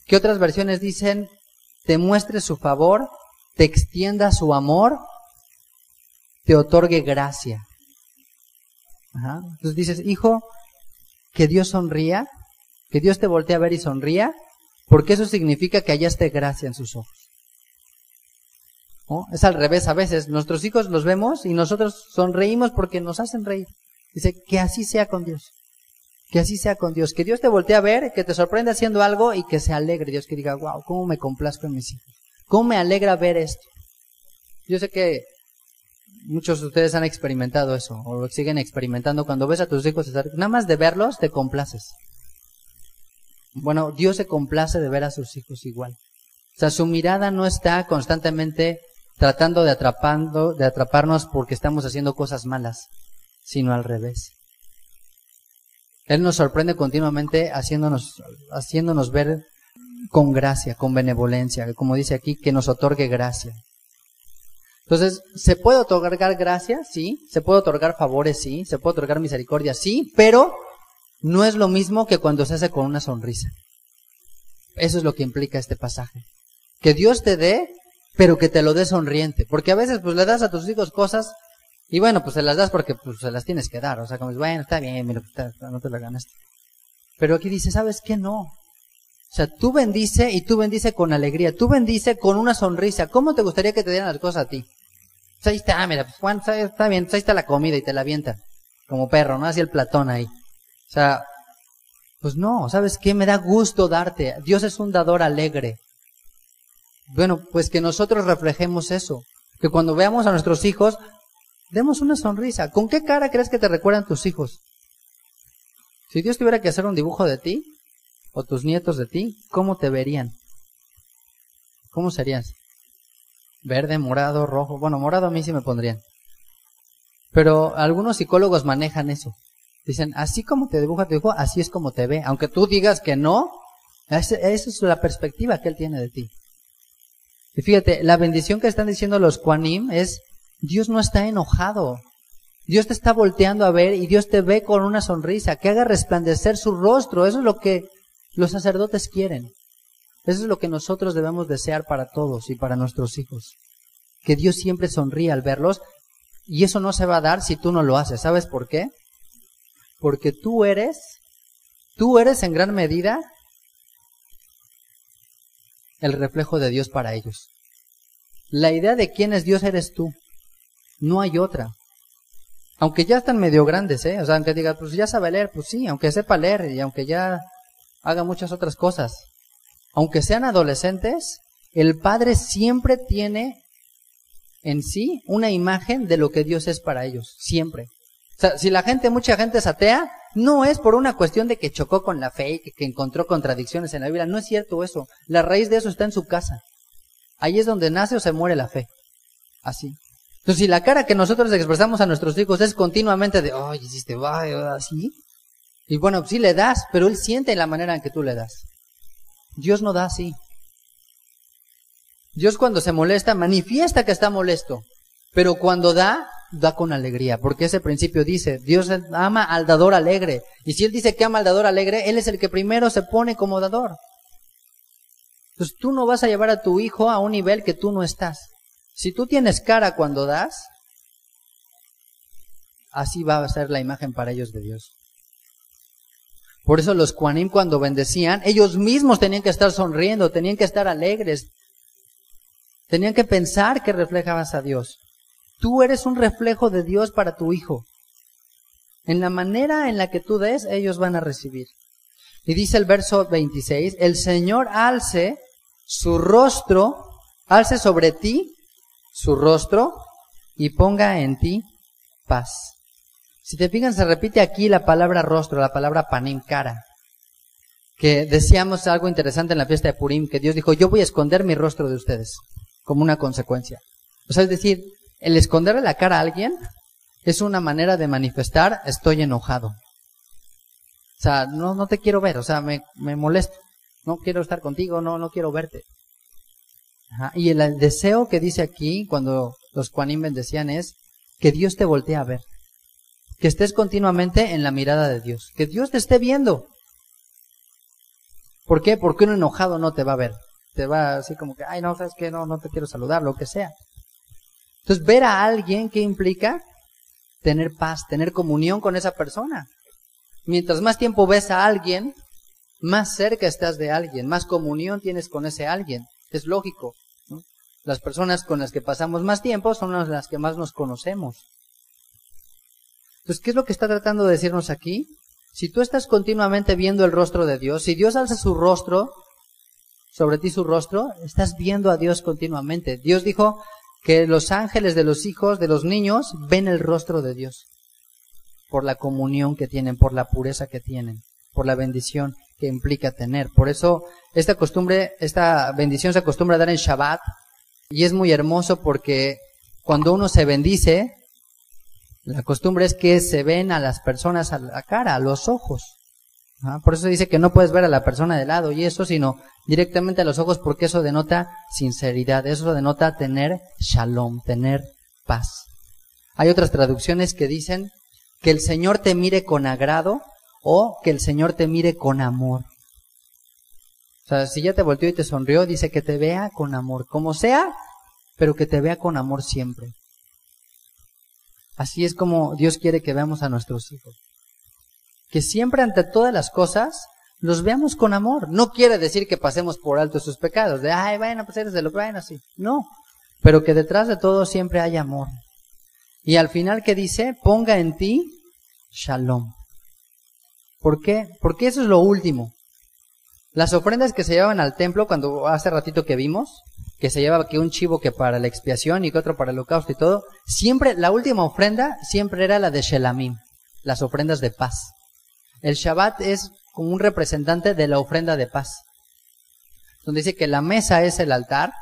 ¿Qué otras versiones dicen? Te muestre su favor, te extienda su amor, te otorgue gracia. Ajá. Entonces dices, hijo, que Dios sonría, que Dios te voltee a ver y sonría, porque eso significa que hallaste gracia en sus ojos. ¿No? Es al revés a veces. Nuestros hijos los vemos y nosotros sonreímos porque nos hacen reír. Dice, que así sea con Dios. Que así sea con Dios. Que Dios te voltee a ver, que te sorprenda haciendo algo y que se alegre Dios, que diga, wow, cómo me complazco en mis hijos. Cómo me alegra ver esto. Yo sé que muchos de ustedes han experimentado eso, o lo siguen experimentando. Cuando ves a tus hijos, nada más de verlos, te complaces. Bueno, Dios se complace de ver a sus hijos igual. O sea, su mirada no está constantemente tratando de atraparnos porque estamos haciendo cosas malas, sino al revés. Él nos sorprende continuamente haciéndonos ver con gracia, con benevolencia, como dice aquí, que nos otorgue gracia. Entonces, ¿se puede otorgar gracia? Sí. ¿Se puede otorgar favores? Sí. ¿Se puede otorgar misericordia? Sí, pero no es lo mismo que cuando se hace con una sonrisa. Eso es lo que implica este pasaje. Que Dios te dé, pero que te lo dé sonriente. Porque a veces pues le das a tus hijos cosas y bueno, pues se las das porque pues se las tienes que dar. O sea, como bueno, está bien, mira, no te la ganaste. Pero aquí dice, ¿sabes qué? No. O sea, tú bendice y tú bendice con alegría. Tú bendice con una sonrisa. ¿Cómo te gustaría que te dieran las cosas a ti? Pues ahí está, mira, pues Juan, está bien, pues ahí está la comida y te la avientan. Como perro, ¿no? Así el platón ahí. O sea, pues no, ¿sabes qué? Me da gusto darte. Dios es un dador alegre. Bueno, pues que nosotros reflejemos eso. Que cuando veamos a nuestros hijos, demos una sonrisa. ¿Con qué cara crees que te recuerdan tus hijos? Si Dios tuviera que hacer un dibujo de ti, o tus nietos de ti, ¿cómo te verían? ¿Cómo serías? Verde, morado, rojo. Bueno, morado a mí sí me pondrían. Pero algunos psicólogos manejan eso. Dicen, así como te dibuja tu hijo, así es como te ve. Aunque tú digas que no, esa es la perspectiva que él tiene de ti. Y fíjate, la bendición que están diciendo los Kohanim es, Dios no está enojado. Dios te está volteando a ver y Dios te ve con una sonrisa, que haga resplandecer su rostro. Eso es lo que los sacerdotes quieren. Eso es lo que nosotros debemos desear para todos y para nuestros hijos. Que Dios siempre sonríe al verlos, y eso no se va a dar si tú no lo haces. ¿Sabes por qué? Porque tú eres en gran medida el reflejo de Dios para ellos. La idea de quién es Dios eres tú. No hay otra. Aunque ya están medio grandes, O sea, aunque diga, pues ya sabe leer, pues sí, aunque sepa leer y aunque ya haga muchas otras cosas. Aunque sean adolescentes, el Padre siempre tiene en sí una imagen de lo que Dios es para ellos. Siempre. O sea, si mucha gente es atea, no es por una cuestión de que chocó con la fe y que encontró contradicciones en la Biblia. No es cierto eso. La raíz de eso está en su casa. Ahí es donde nace o se muere la fe. Así. Entonces, si la cara que nosotros expresamos a nuestros hijos es continuamente de, ay, hiciste, así. Y bueno, sí le das, pero él siente la manera en que tú le das. Dios no da así. Dios cuando se molesta, manifiesta que está molesto. Pero cuando da con alegría. Porque ese principio dice, Dios ama al dador alegre. Y si Él dice que ama al dador alegre, Él es el que primero se pone como dador. Entonces tú no vas a llevar a tu hijo a un nivel que tú no estás. Si tú tienes cara cuando das, así va a ser la imagen para ellos de Dios. Por eso los Kohanim cuando bendecían, ellos mismos tenían que estar sonriendo, tenían que estar alegres. Tenían que pensar que reflejabas a Dios. Tú eres un reflejo de Dios para tu hijo. En la manera en la que tú des, ellos van a recibir. Y dice el verso 26, el Señor alce su rostro, alce sobre ti su rostro y ponga en ti paz. Si te fijas, se repite aquí la palabra rostro, la palabra panim, cara. Que decíamos algo interesante en la fiesta de Purim, que Dios dijo, yo voy a esconder mi rostro de ustedes, como una consecuencia. O sea, es decir, el esconderle la cara a alguien es una manera de manifestar, estoy enojado. O sea, no te quiero ver, o sea, me molesto. No quiero estar contigo, no quiero verte. Ajá. Y el deseo que dice aquí, cuando los Kohanim bendecían, es que Dios te voltee a ver. Que estés continuamente en la mirada de Dios. Que Dios te esté viendo. ¿Por qué? Porque un enojado no te va a ver. Te va así como que, ay, no, sabes que no te quiero saludar, lo que sea. Entonces, ver a alguien, ¿qué implica? Tener paz, tener comunión con esa persona. Mientras más tiempo ves a alguien, más cerca estás de alguien, más comunión tienes con ese alguien. Es lógico, ¿no? Las personas con las que pasamos más tiempo son las que más nos conocemos. Entonces, ¿qué es lo que está tratando de decirnos aquí? Si tú estás continuamente viendo el rostro de Dios, si Dios alza su rostro, sobre ti su rostro, estás viendo a Dios continuamente. Dios dijo que los ángeles de los hijos, de los niños, ven el rostro de Dios. Por la comunión que tienen, por la pureza que tienen, por la bendición que implica tener. Por eso, esta bendición se acostumbra a dar en Shabbat, y es muy hermoso porque cuando uno se bendice, la costumbre es que se ven a las personas a la cara, a los ojos. Por eso dice que no puedes ver a la persona de lado y eso, sino directamente a los ojos, porque eso denota sinceridad, eso denota tener shalom, tener paz. Hay otras traducciones que dicen que el Señor te mire con agrado o que el Señor te mire con amor. O sea, si ya te volteó y te sonrió, dice que te vea con amor, como sea, pero que te vea con amor siempre. Así es como Dios quiere que veamos a nuestros hijos. Que siempre ante todas las cosas los veamos con amor. No quiere decir que pasemos por alto sus pecados, de, ay, bueno, pues eres de lo bueno, así. No, pero que detrás de todo siempre hay amor. Y al final, ¿qué dice? Ponga en ti shalom. ¿Por qué? Porque eso es lo último. Las ofrendas que se llevaban al templo, cuando hace ratito que vimos, que se llevaba que un chivo que para la expiación y que otro para el holocausto y todo, siempre, la última ofrenda siempre era la de Shelamim, las ofrendas de paz. El Shabbat es como un representante de la ofrenda de paz. Donde dice que la mesa es el altar,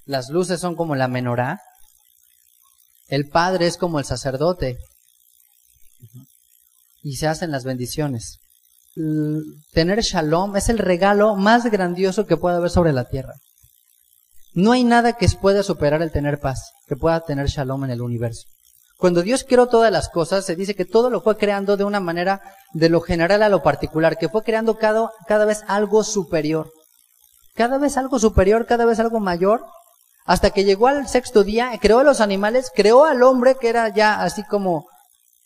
las luces son como la menorá, el padre es como el sacerdote, y se hacen las bendiciones. Tener shalom es el regalo más grandioso que pueda haber sobre la tierra. No hay nada que pueda superar el tener paz, que pueda tener shalom en el universo. Cuando Dios creó todas las cosas, se dice que todo lo fue creando de una manera de lo general a lo particular, que fue creando cada vez algo superior. Cada vez algo superior, cada vez algo mayor, hasta que llegó al sexto día, creó a los animales, creó al hombre, que era ya así como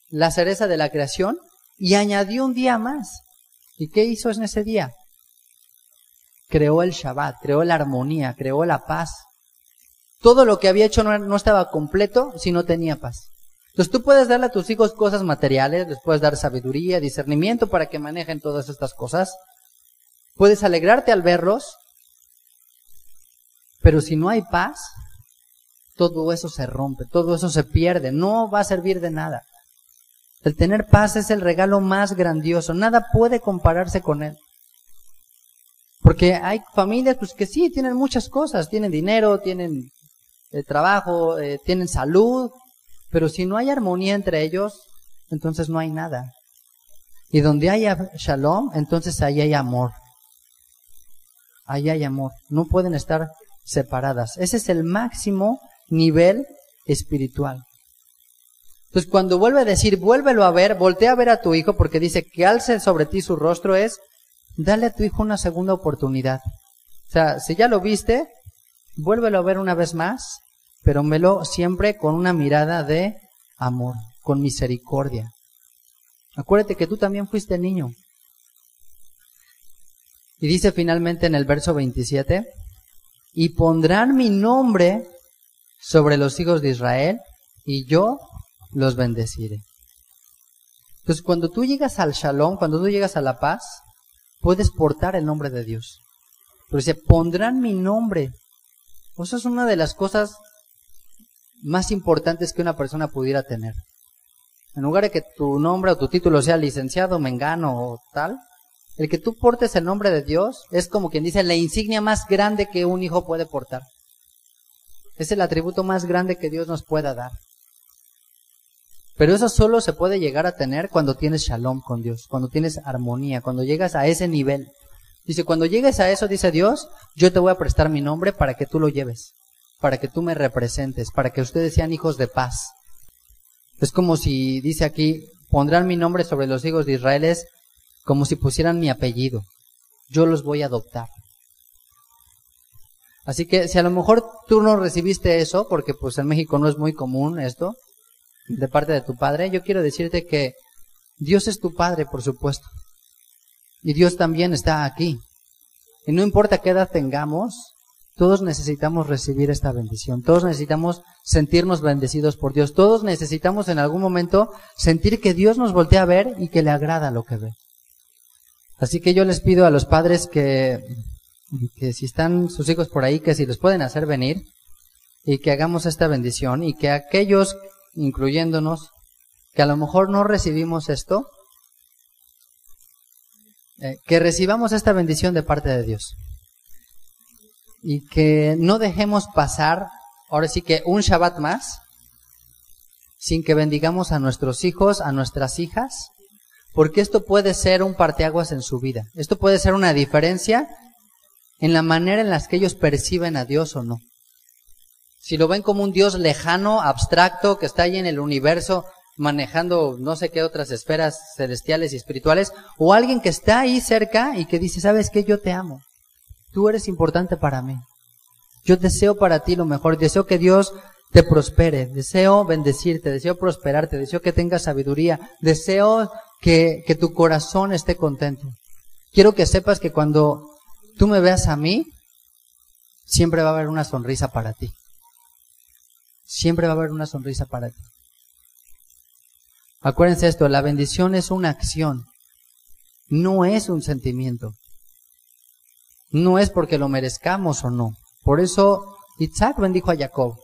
la cereza de la creación, y añadió un día más. ¿Y qué hizo en ese día? Creó el Shabbat, creó la armonía, creó la paz. Todo lo que había hecho no estaba completo si no tenía paz. Entonces tú puedes darle a tus hijos cosas materiales, les puedes dar sabiduría, discernimiento para que manejen todas estas cosas. Puedes alegrarte al verlos, pero si no hay paz, todo eso se rompe, todo eso se pierde, no va a servir de nada. El tener paz es el regalo más grandioso, nada puede compararse con él. Porque hay familias pues, que sí, tienen muchas cosas, tienen dinero, tienen trabajo, tienen salud, pero si no hay armonía entre ellos, entonces no hay nada. Y donde haya shalom, entonces ahí hay amor. Ahí hay amor. No pueden estar separadas. Ese es el máximo nivel espiritual. Entonces cuando vuelve a decir, vuélvelo a ver, voltea a ver a tu hijo, porque dice que alce sobre ti su rostro, es dale a tu hijo una segunda oportunidad. O sea, si ya lo viste, vuélvelo a ver una vez más, pero velo siempre con una mirada de amor, con misericordia. Acuérdate que tú también fuiste niño. Y dice finalmente en el verso 27, y pondrán mi nombre sobre los hijos de Israel, y yo los bendeciré. Entonces, cuando tú llegas al shalom, cuando tú llegas a la paz, puedes portar el nombre de Dios. Pero dice, pondrán mi nombre. Eso es una de las cosas más importantes que una persona pudiera tener. En lugar de que tu nombre o tu título sea licenciado, mengano o tal, el que tú portes el nombre de Dios es como quien dice la insignia más grande que un hijo puede portar. Es el atributo más grande que Dios nos pueda dar. Pero eso solo se puede llegar a tener cuando tienes shalom con Dios, cuando tienes armonía, cuando llegas a ese nivel. Dice, cuando llegues a eso, dice Dios, yo te voy a prestar mi nombre para que tú lo lleves, para que tú me representes, para que ustedes sean hijos de paz. Es como si, dice aquí, pondrán mi nombre sobre los hijos de Israel, es como si pusieran mi apellido. Yo los voy a adoptar. Así que si a lo mejor tú no recibiste eso, porque pues en México no es muy común esto, de parte de tu padre, yo quiero decirte que Dios es tu padre, por supuesto. Y Dios también está aquí. Y no importa qué edad tengamos, todos necesitamos recibir esta bendición. Todos necesitamos sentirnos bendecidos por Dios. Todos necesitamos en algún momento sentir que Dios nos voltea a ver y que le agrada lo que ve. Así que yo les pido a los padres que si están sus hijos por ahí, que si los pueden hacer venir y que hagamos esta bendición y que aquellos, incluyéndonos, que a lo mejor no recibimos esto, que recibamos esta bendición de parte de Dios. Y que no dejemos pasar, ahora sí que un Shabbat más, sin que bendigamos a nuestros hijos, a nuestras hijas, porque esto puede ser un parteaguas en su vida. Esto puede ser una diferencia en la manera en la que ellos perciben a Dios o no. Si lo ven como un Dios lejano, abstracto, que está ahí en el universo, manejando no sé qué otras esferas celestiales y espirituales, o alguien que está ahí cerca y que dice, ¿sabes qué? Yo te amo. Tú eres importante para mí. Yo deseo para ti lo mejor. Deseo que Dios te prospere. Deseo bendecirte. Deseo prosperarte. Deseo que tengas sabiduría. Deseo que tu corazón esté contento. Quiero que sepas que cuando tú me veas a mí, siempre va a haber una sonrisa para ti. Siempre va a haber una sonrisa para ti. Acuérdense esto, la bendición es una acción, no es un sentimiento. No es porque lo merezcamos o no. Por eso Isaac bendijo a Jacob.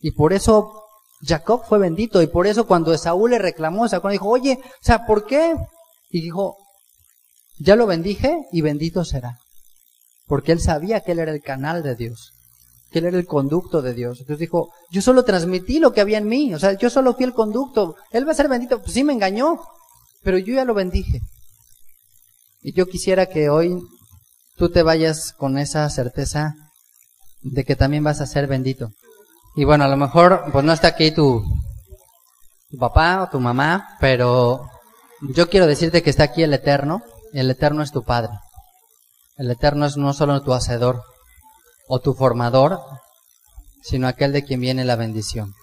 Y por eso Jacob fue bendito. Y por eso cuando Esaú le reclamó, Esaú dijo, oye, o sea, ¿por qué? Y dijo, ya lo bendije y bendito será. Porque él sabía que él era el canal de Dios, que él era el conducto de Dios. Entonces dijo, yo solo transmití lo que había en mí, o sea, yo solo fui el conducto. Él va a ser bendito, pues sí me engañó, pero yo ya lo bendije. Y yo quisiera que hoy tú te vayas con esa certeza de que también vas a ser bendito. Y bueno, a lo mejor pues no está aquí tu papá o tu mamá, pero yo quiero decirte que está aquí el Eterno, y el Eterno es tu Padre. El Eterno es no solo tu hacedor o tu formador, sino aquel de quien viene la bendición.